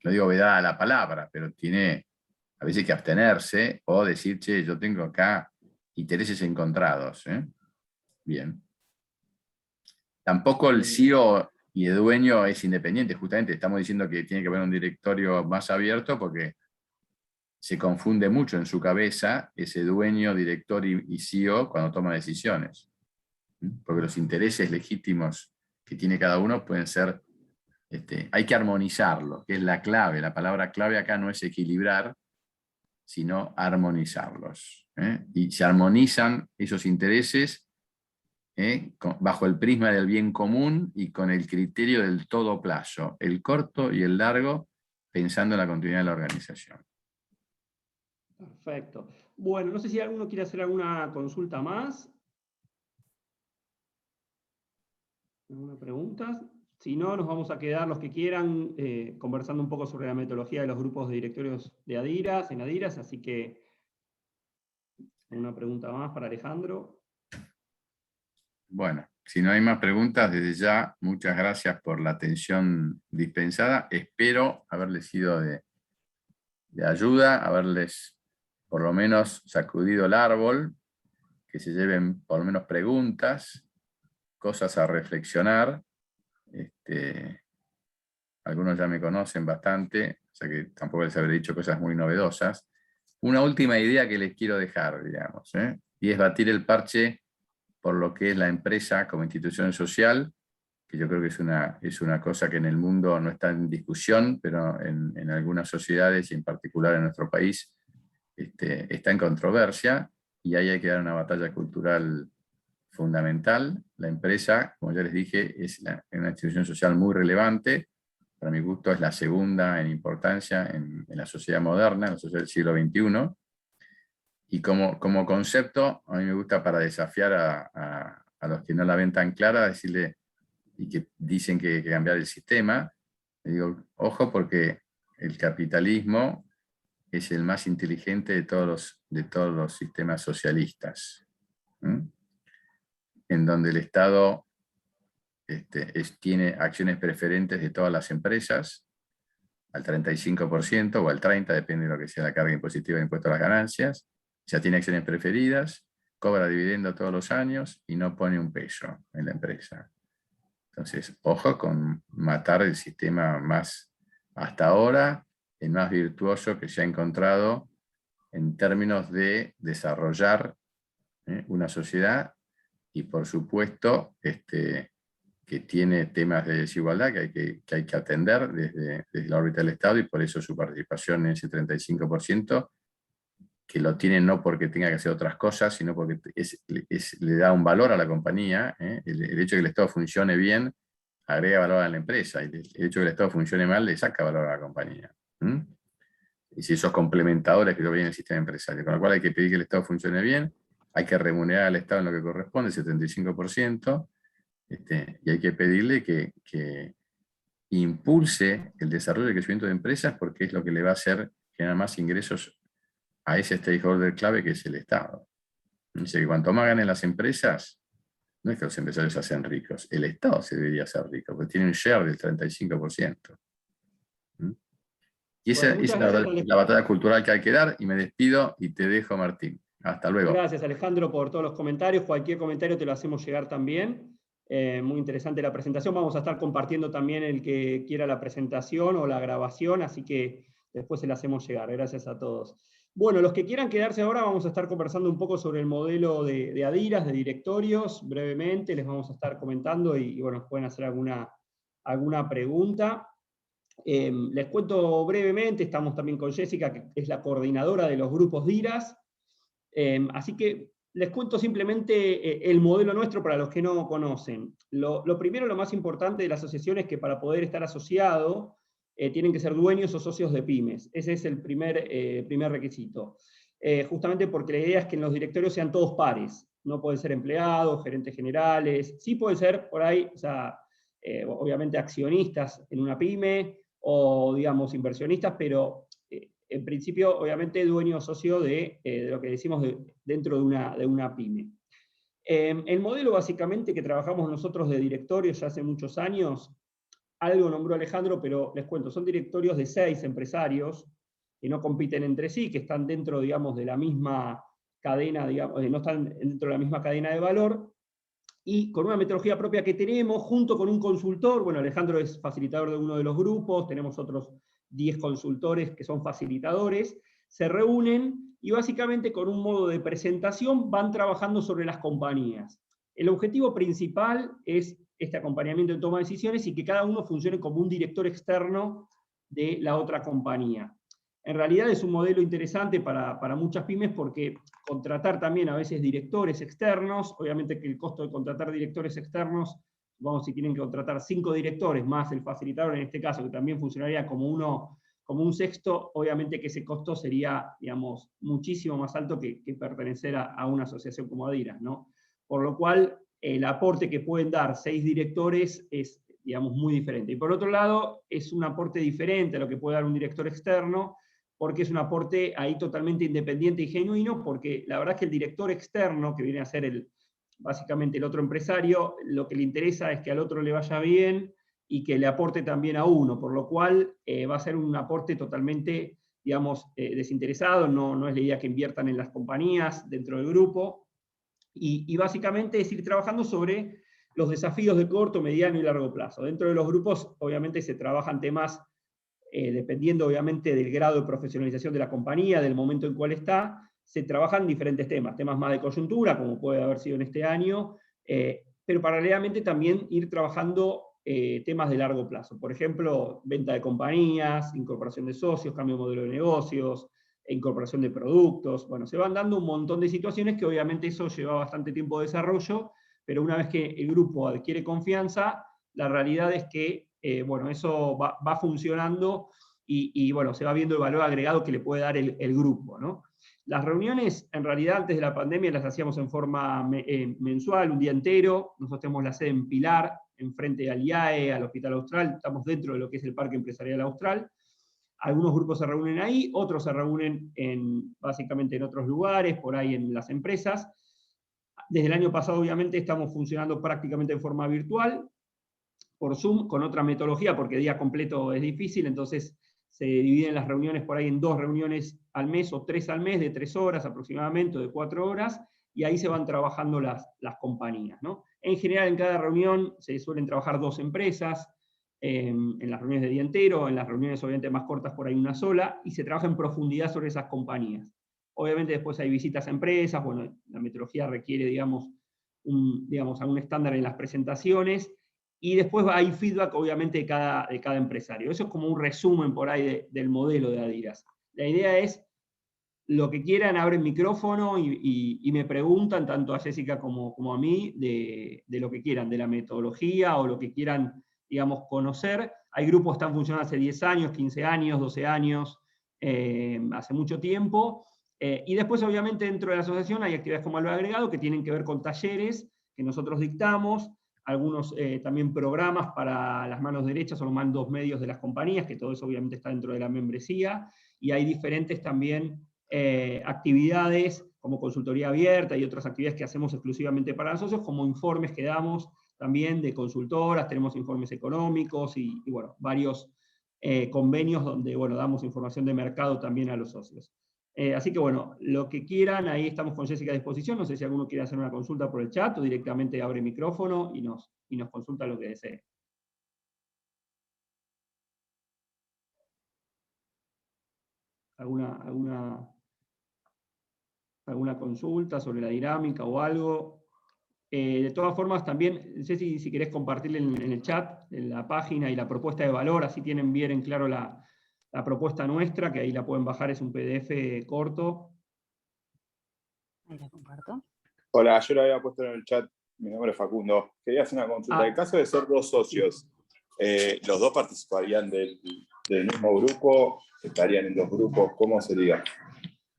no digo vedada la palabra, pero tiene a veces que abstenerse o decir, che, yo tengo acá intereses encontrados. Bien. Tampoco el CEO y el dueño es independiente, justamente estamos diciendo que tiene que haber un directorio más abierto porque se confunde mucho en su cabeza ese dueño, director y CEO cuando toma decisiones. Porque los intereses legítimos que tiene cada uno pueden ser, hay que armonizarlos, que es la clave. La palabra clave acá no es equilibrar, sino armonizarlos. Y se armonizan esos intereses bajo el prisma del bien común y con el criterio del todo plazo, el corto y el largo, pensando en la continuidad de la organización. Perfecto. Bueno, no sé si alguno quiere hacer alguna consulta más. ¿Alguna pregunta? Si no, nos vamos a quedar los que quieran conversando un poco sobre la metodología de los grupos de directorios de Adiras, en Adiras, así que una pregunta más para Alejandro. Bueno, si no hay más preguntas, desde ya, muchas gracias por la atención dispensada. Espero haberles sido de ayuda, haberles por lo menos sacudido el árbol, que se lleven por lo menos preguntas, cosas a reflexionar. Algunos ya me conocen bastante, o sea que tampoco les habré dicho cosas muy novedosas. Una última idea que les quiero dejar, digamos, y es batir el parche por lo que es la empresa como institución social, que yo creo que es una cosa que en el mundo no está en discusión, pero en algunas sociedades, y en particular en nuestro país, está en controversia, y ahí hay que dar una batalla cultural fundamental. La empresa, como ya les dije, es una institución social muy relevante. Para mi gusto es la segunda en importancia en la sociedad moderna, en la sociedad del siglo XXI. Y como concepto, a mí me gusta, para desafiar a los que no la ven tan clara, decirle, y que dicen que hay que cambiar el sistema, le digo, ojo, porque el capitalismo es el más inteligente de todos los sistemas socialistas, en donde el Estado tiene acciones preferentes de todas las empresas, al 35% o al 30%, depende de lo que sea la carga impositiva de impuesto a las ganancias. Ya tiene acciones preferidas, cobra dividendo todos los años y no pone un peso en la empresa. Entonces, ojo con matar el sistema más, hasta ahora, el más virtuoso que se ha encontrado en términos de desarrollar una sociedad, y por supuesto que tiene temas de desigualdad que hay que atender desde la órbita del Estado, y por eso su participación en ese 35%, que lo tiene no porque tenga que hacer otras cosas, sino porque le da un valor a la compañía. El hecho de que el Estado funcione bien agrega valor a la empresa, y el hecho de que el Estado funcione mal le saca valor a la compañía. Y si esos complementadores que lo viene en el sistema empresario, con lo cual hay que pedir que el Estado funcione bien, hay que remunerar al Estado en lo que corresponde, el 75%, y hay que pedirle que impulse el desarrollo y el crecimiento de empresas, porque es lo que le va a hacer generar más ingresos a ese stakeholder clave que es el Estado. Dice que cuanto más ganen las empresas, no es que los empresarios se hacen ricos, el Estado se debería hacer rico, porque tiene un share del 35%. Y esa Bueno, es muchas gracias, la batalla cultural que hay que dar, y me despido y te dejo, Martín. Hasta luego. Gracias, Alejandro, por todos los comentarios. Cualquier comentario te lo hacemos llegar también. Muy interesante la presentación. Vamos a estar compartiendo también el que quiera la presentación o la grabación, así que después se la hacemos llegar. Gracias a todos. Bueno, los que quieran quedarse ahora, vamos a estar conversando un poco sobre el modelo de Adiras, de directorios, brevemente, les vamos a estar comentando y bueno, pueden hacer alguna pregunta. Les cuento brevemente, estamos también con Jessica, que es la coordinadora de los grupos DIRAS. Así que les cuento simplemente el modelo nuestro para los que no conocen. Lo primero, lo más importante de la asociación es que para poder estar asociado tienen que ser dueños o socios de pymes. Ese es el primer requisito. Justamente porque la idea es que en los directorios sean todos pares. No pueden ser empleados, gerentes generales. Sí pueden ser por ahí, o sea, obviamente accionistas en una pyme o, digamos, inversionistas, pero en principio, obviamente, dueño o socio de lo que decimos dentro de una pyme. El modelo, básicamente, que trabajamos nosotros de directorios ya hace muchos años, algo nombró Alejandro, pero les cuento, son directorios de 6 empresarios que no compiten entre sí, que están dentro, digamos, de la misma cadena, digamos, no están dentro de la misma cadena de valor, y con una metodología propia que tenemos, junto con un consultor. Bueno, Alejandro es facilitador de uno de los grupos, tenemos otros 10 consultores que son facilitadores, se reúnen y básicamente con un modo de presentación van trabajando sobre las compañías. El objetivo principal es este acompañamiento en toma de decisiones y que cada uno funcione como un director externo de la otra compañía. En realidad es un modelo interesante para muchas pymes, porque contratar también a veces directores externos, obviamente que el costo de contratar directores externos, vamos, si tienen que contratar 5 directores más el facilitador en este caso, que también funcionaría como un sexto, obviamente que ese costo sería, digamos, muchísimo más alto que pertenecer a una asociación como Adiras, ¿no? Por lo cual, el aporte que pueden dar 6 directores es digamos, muy diferente. Y por otro lado, es un aporte diferente a lo que puede dar un director externo, porque es un aporte ahí totalmente independiente y genuino, porque la verdad es que el director externo, que viene a ser básicamente el otro empresario, lo que le interesa es que al otro le vaya bien y que le aporte también a uno, por lo cual va a ser un aporte totalmente, digamos, desinteresado, no es la idea que inviertan en las compañías dentro del grupo, y básicamente es ir trabajando sobre los desafíos de corto, mediano y largo plazo. Dentro de los grupos, obviamente, se trabajan temas dependiendo obviamente del grado de profesionalización de la compañía, del momento en cual está, se trabajan diferentes temas más de coyuntura, como puede haber sido en este año, pero paralelamente también ir trabajando temas de largo plazo. Por ejemplo, venta de compañías, incorporación de socios, cambio de modelo de negocios, incorporación de productos. Bueno, se van dando un montón de situaciones que obviamente eso lleva bastante tiempo de desarrollo, pero una vez que el grupo adquiere confianza, la realidad es que bueno, eso va funcionando y bueno, se va viendo el valor agregado que le puede dar el grupo, ¿no? Las reuniones, en realidad, antes de la pandemia las hacíamos en forma mensual, un día entero. Nosotros tenemos la sede en Pilar, enfrente al IAE, al Hospital Austral, estamos dentro de lo que es el Parque Empresarial Austral. Algunos grupos se reúnen ahí, otros se reúnen básicamente en otros lugares, por ahí en las empresas. Desde el año pasado, obviamente, estamos funcionando prácticamente en forma virtual, por Zoom, con otra metodología, porque día completo es difícil, entonces se dividen las reuniones por ahí en 2 reuniones al mes o 3 al mes, de 3 horas aproximadamente, o de 4 horas, y ahí se van trabajando las compañías, ¿no? En general, en cada reunión se suelen trabajar 2 empresas, en las reuniones de día entero, en las reuniones obviamente más cortas por ahí una sola, y se trabaja en profundidad sobre esas compañías. Obviamente después hay visitas a empresas, bueno, la metodología requiere, digamos, algún estándar en las presentaciones, y después hay feedback, obviamente, de cada empresario. Eso es como un resumen por ahí del modelo de Adidas. La idea es, lo que quieran, abren micrófono y me preguntan, tanto a Jessica como a mí, de lo que quieran, de la metodología o lo que quieran, digamos, conocer. Hay grupos que están funcionando hace 10 años, 15 años, 12 años, hace mucho tiempo. Y después, obviamente, dentro de la asociación hay actividades como valor agregado que tienen que ver con talleres que nosotros dictamos, algunos también programas para las manos derechas o los mandos medios de las compañías, que todo eso obviamente está dentro de la membresía, y hay diferentes también actividades como consultoría abierta y otras actividades que hacemos exclusivamente para los socios, como informes que damos también de consultoras, tenemos informes económicos y bueno, varios convenios donde bueno, damos información de mercado también a los socios. Así que bueno, lo que quieran, ahí estamos con Jessica a disposición. No sé si alguno quiere hacer una consulta por el chat o directamente abre micrófono y nos consulta lo que desee. ¿Alguna consulta sobre la dinámica o algo? De todas formas, también, no sé si querés compartirle en el chat, en la página y la propuesta de valor, así tienen bien en claro la propuesta nuestra, que ahí la pueden bajar, es un PDF corto. Ahí la comparto. Hola, yo lo había puesto en el chat. Mi nombre es Facundo. Quería hacer una consulta. En el caso de ser 2 socios, ¿los 2 participarían del mismo grupo? ¿Estarían en 2 grupos? ¿Cómo sería?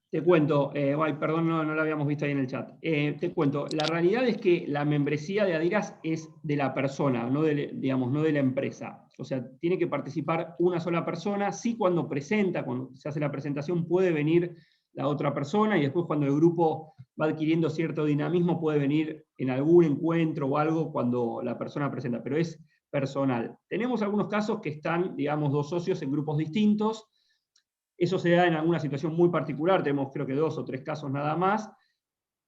Te cuento, perdón, no lo habíamos visto ahí en el chat. Te cuento, la realidad es que la membresía de Adidas es de la persona, no de la empresa. O sea, tiene que participar una sola persona. Sí, cuando se hace la presentación, puede venir la otra persona, y después cuando el grupo va adquiriendo cierto dinamismo, puede venir en algún encuentro o algo cuando la persona presenta, pero es personal. Tenemos algunos casos que están, digamos, 2 socios en grupos distintos. Eso se da en alguna situación muy particular, tenemos creo que 2 o 3 casos nada más.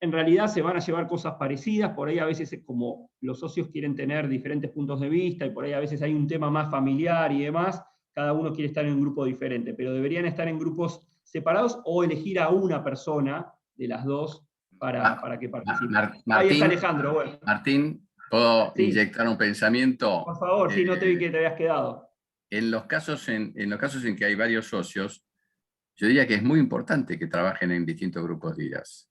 En realidad se van a llevar cosas parecidas, por ahí a veces como los socios quieren tener diferentes puntos de vista, y por ahí a veces hay un tema más familiar y demás, cada uno quiere estar en un grupo diferente, pero deberían estar en grupos separados o elegir a una persona de las 2 para que participe. Ahí está Alejandro. Bueno. Martín, ¿puedo inyectar un pensamiento? Por favor, sí, no te vi que te habías quedado. En los casos en que hay varios socios, yo diría que es muy importante que trabajen en distintos grupos de IRAS.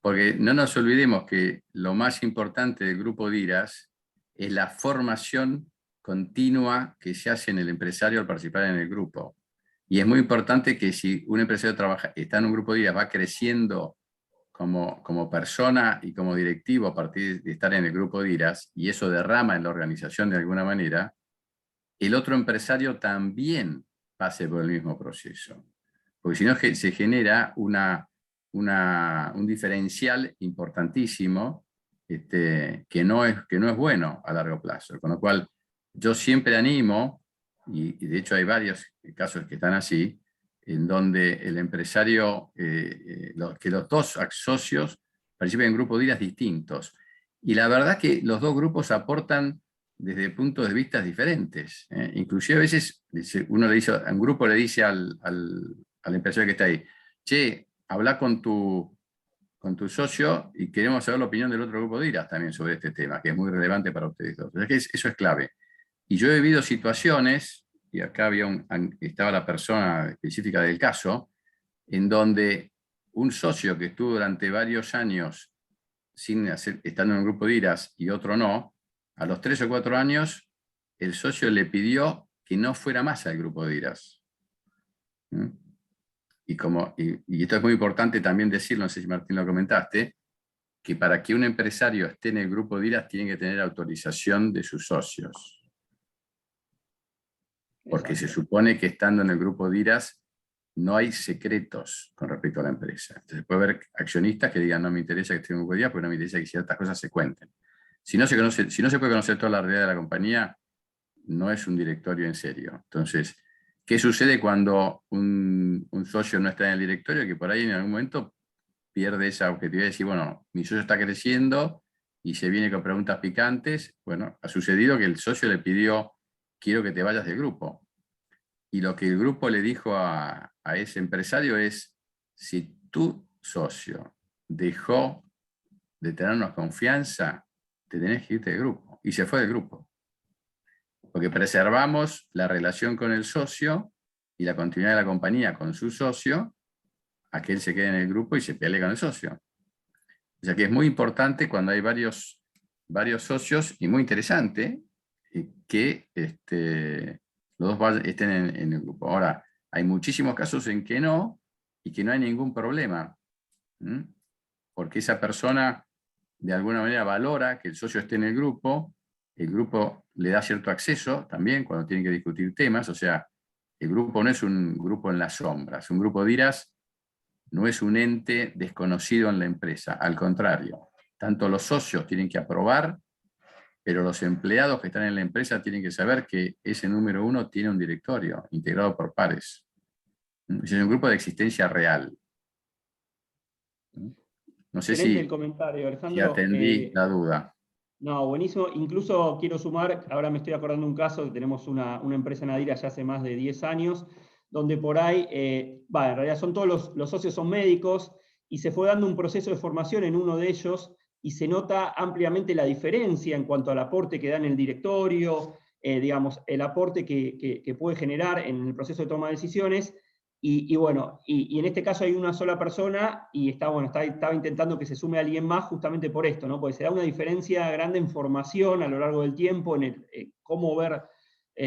Porque no nos olvidemos que lo más importante del grupo de IRAS es la formación continua que se hace en el empresario al participar en el grupo. Y es muy importante que si un empresario está en un grupo de IRAS, va creciendo como persona y como directivo a partir de estar en el grupo de IRAS, y eso derrama en la organización de alguna manera, el otro empresario también pase por el mismo proceso. Porque si no se genera un diferencial importantísimo que no es bueno a largo plazo. Con lo cual, yo siempre animo, y de hecho hay varios casos que están así, en donde el empresario, que los dos socios participen en grupos de IRAS distintos. Y la verdad que los dos grupos aportan desde puntos de vista diferentes. Inclusive a veces uno le dice, un grupo le dice al empresario que está ahí, che, habla con tu socio y queremos saber la opinión del otro grupo de IRAS también sobre este tema, que es muy relevante para ustedes dos. O sea que eso es clave. Y yo he vivido situaciones, y acá estaba la persona específica del caso, en donde un socio que estuvo durante varios años estando en un grupo de IRAS y otro no, a los 3 o 4 años el socio le pidió que no fuera más al grupo de IRAS. Y esto es muy importante también decirlo, no sé si Martín lo comentaste, que para que un empresario esté en el grupo de IRAS tiene que tener autorización de sus socios. Porque se supone que estando en el grupo de IRAS no hay secretos con respecto a la empresa. Entonces puede haber accionistas que digan, no me interesa que esté en un grupo de IRAS porque no me interesa que ciertas cosas se cuenten. Si no se puede conocer toda la realidad de la compañía, no es un directorio en serio. Entonces, ¿qué sucede cuando un socio no está en el directorio? Que por ahí en algún momento pierde esa objetividad de decir, bueno, mi socio está creciendo y se viene con preguntas picantes. Bueno, ha sucedido que el socio le pidió, quiero que te vayas del grupo. Y lo que el grupo le dijo a ese empresario es, si tu socio dejó de tenernos confianza, te tenés que irte del grupo. Y se fue del grupo. Porque preservamos la relación con el socio y la continuidad de la compañía con su socio, a que él se quede en el grupo y se pelee con el socio. O sea que es muy importante cuando hay varios socios, y muy interesante que los dos estén en el grupo. Ahora, hay muchísimos casos en que no, y que no hay ningún problema. Porque esa persona de alguna manera valora que el socio esté en el grupo le da cierto acceso también cuando tienen que discutir temas. O sea, el grupo no es un grupo en las sombras. Un grupo de IRAS no es un ente desconocido en la empresa. Al contrario, tanto los socios tienen que aprobar, pero los empleados que están en la empresa tienen que saber que ese número 1 tiene un directorio integrado por pares. Es un grupo de existencia real. No sé Excelente el si comentario, Alejandro. atendí la duda. No, buenísimo. Incluso quiero sumar, ahora me estoy acordando de un caso, que tenemos una empresa en Adira ya hace más de 10 años, donde por ahí, en realidad son todos los socios son médicos, y se fue dando un proceso de formación en uno de ellos, y se nota ampliamente la diferencia en cuanto al aporte que da en el directorio, digamos, el aporte que puede generar en el proceso de toma de decisiones. Y en este caso hay una sola persona y estaba intentando que se sume alguien más justamente por esto, ¿no? Porque se da una diferencia grande en formación a lo largo del tiempo, en cómo ver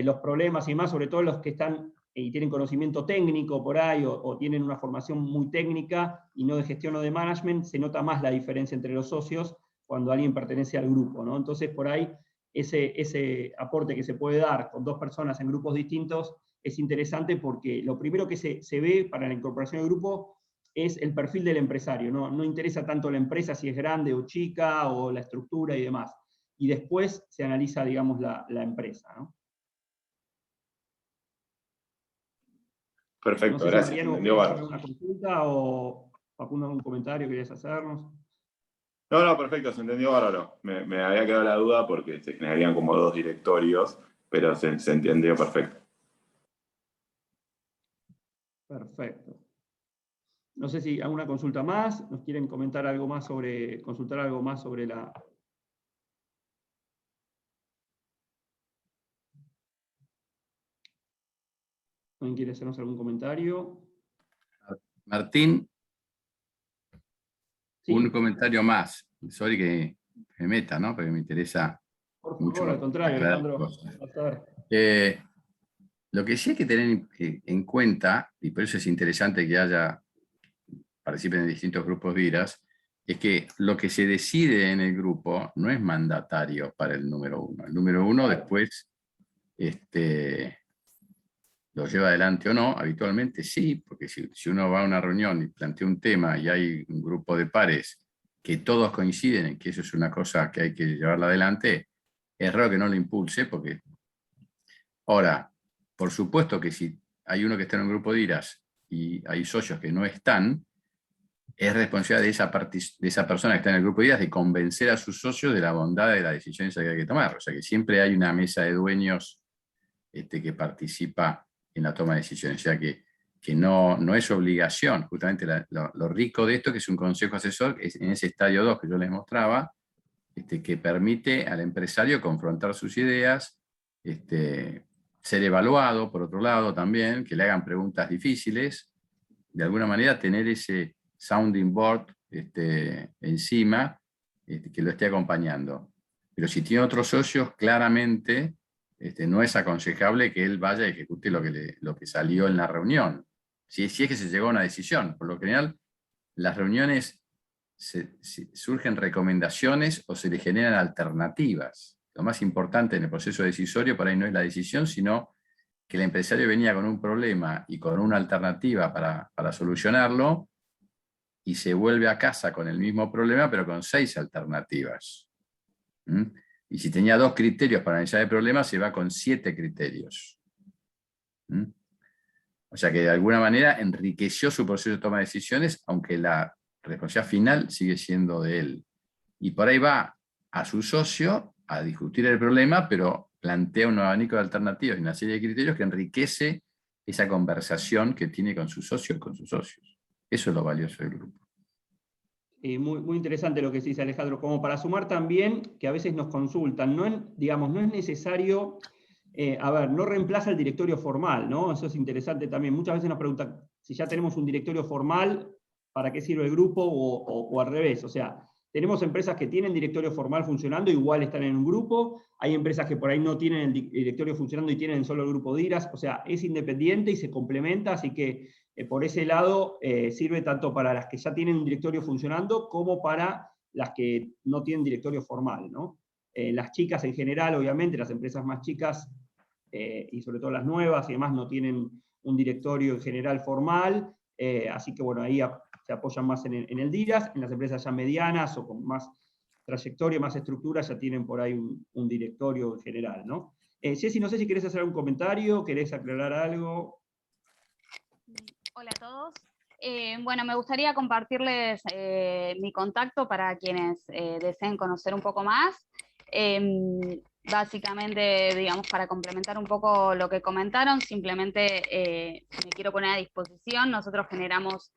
los problemas y más, sobre todo los que están y tienen conocimiento técnico por ahí, o tienen una formación muy técnica y no de gestión o de management, se nota más la diferencia entre los socios cuando alguien pertenece al grupo, ¿no? Entonces por ahí ese aporte que se puede dar con dos personas en grupos distintos es interesante, porque lo primero que se ve para la incorporación al grupo es el perfil del empresario, no interesa tanto la empresa si es grande o chica, o la estructura y demás. Y después se analiza, digamos, la empresa, ¿no? Perfecto, No sé si gracias. Mariano Entendió querías hacer bárbaro. una consulta, o Facundo algún comentario querías hacernos. No, perfecto, se entendió bárbaro. Me había quedado la duda porque se generarían como dos directorios, pero se entendió perfecto. Perfecto. No sé si alguna consulta más, nos quieren consultar algo más sobre la... ¿Alguien quiere hacernos algún comentario? Martín, Sí. un comentario más. Sorry que me meta, ¿no? Porque me interesa Por mucho favor, al contrario, aclarar Alejandro. cosas. Lo que sí hay que tener en cuenta, y por eso es interesante que participen en distintos grupos de IRAS, es que lo que se decide en el grupo no es mandatario para el número 1. El número 1 después lo lleva adelante o no. Habitualmente sí, porque si uno va a una reunión y plantea un tema y hay un grupo de pares que todos coinciden en que eso es una cosa que hay que llevarla adelante, es raro que no lo impulse, porque... Ahora, por supuesto que si hay uno que está en un grupo de IRAS y hay socios que no están, es responsabilidad de esa persona que está en el grupo de IRAS de convencer a sus socios de la bondad de las decisiones que hay que tomar. O sea que siempre hay una mesa de dueños que participa en la toma de decisiones. O sea que no es obligación. Justamente lo rico de esto, que es un consejo asesor, es en ese estadio 2 que yo les mostraba, que permite al empresario confrontar sus ideas, ser evaluado, por otro lado también, que le hagan preguntas difíciles, de alguna manera tener ese sounding board encima, que lo esté acompañando. Pero si tiene otros socios, claramente no es aconsejable que él vaya a ejecute lo que salió en la reunión. Si es que se llegó a una decisión. Por lo general, las reuniones surgen recomendaciones o se le generan alternativas. Lo más importante en el proceso decisorio por ahí no es la decisión, sino que el empresario venía con un problema y con una alternativa para solucionarlo, y se vuelve a casa con el mismo problema, pero con 6 alternativas. Y si tenía 2 criterios para analizar el problema, se va con 7 criterios. O sea que de alguna manera enriqueció su proceso de toma de decisiones, aunque la responsabilidad final sigue siendo de él. Y por ahí va a su socio a discutir el problema, pero plantea un abanico de alternativas y una serie de criterios que enriquece esa conversación que tiene con su socio y con sus socios. Eso es lo valioso del grupo. Muy, muy interesante lo que dice Alejandro, como para sumar también que a veces nos consultan, no es necesario, no reemplaza el directorio formal, ¿no? Eso es interesante también. Muchas veces nos preguntan si ya tenemos un directorio formal, ¿para qué sirve el grupo? O al revés, o sea, tenemos empresas que tienen directorio formal funcionando, igual están en un grupo, hay empresas que por ahí no tienen el directorio funcionando y tienen solo el grupo de IRAS, o sea, es independiente y se complementa, así que por ese lado sirve tanto para las que ya tienen un directorio funcionando como para las que no tienen directorio formal, ¿no? Las chicas en general, obviamente, las empresas más chicas y sobre todo las nuevas y demás no tienen un directorio en general formal, así que bueno, ahí se apoyan más en el DIRAS. En las empresas ya medianas o con más trayectoria, más estructura, ya tienen por ahí un directorio en general, ¿no? Jessy, no sé si querés hacer algún comentario, querés aclarar algo. Hola a todos. Bueno, me gustaría compartirles mi contacto para quienes deseen conocer un poco más. Básicamente, digamos, para complementar un poco lo que comentaron, simplemente me quiero poner a disposición. Nosotros generamos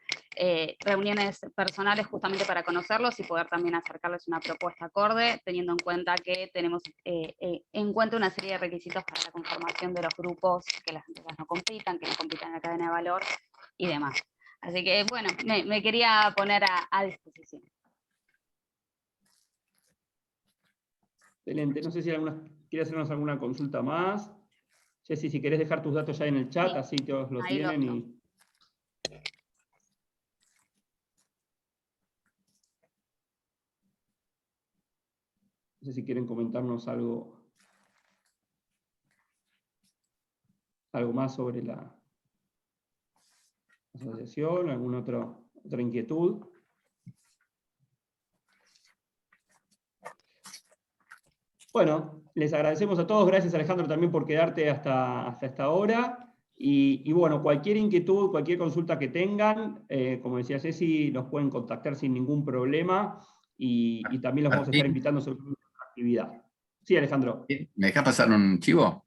reuniones personales justamente para conocerlos y poder también acercarles una propuesta acorde, teniendo en cuenta que tenemos en cuenta una serie de requisitos para la conformación de los grupos, que las empresas no compitan, que no compitan en la cadena de valor y demás. Así que, bueno, me quería poner a disposición. Excelente. No sé si quieres hacernos alguna consulta más. Jessy, si querés dejar tus datos ya en el chat, sí, así todos lo tienen. No sé si quieren comentarnos algo más sobre la asociación, alguna otra inquietud. Bueno, les agradecemos a todos. Gracias, Alejandro, también por quedarte hasta esta hora. Y bueno, cualquier inquietud, cualquier consulta que tengan, como decía Jessy, nos pueden contactar sin ningún problema y también los vamos a estar invitando sobre nuestra actividad. Sí, Alejandro. ¿Me dejas pasar un chivo?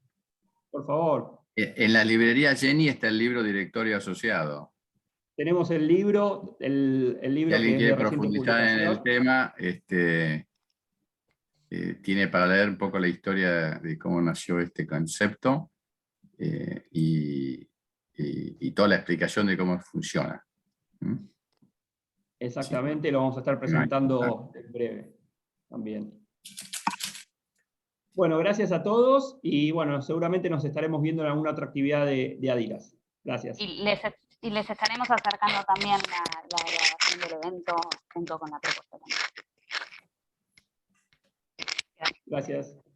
Por favor. En la librería Jenny está el libro Directorio Asociado. Tenemos el libro, el libro si alguien que es quiere de reciente profundizar en el tema, tiene para leer un poco la historia de cómo nació este concepto y toda la explicación de cómo funciona. Exactamente, sí. Lo vamos a estar presentando en breve también. Bueno, gracias a todos y bueno, seguramente nos estaremos viendo en alguna otra actividad de Adidas. Gracias. Y Y les estaremos acercando también la grabación del evento junto con la propuesta también. Gracias.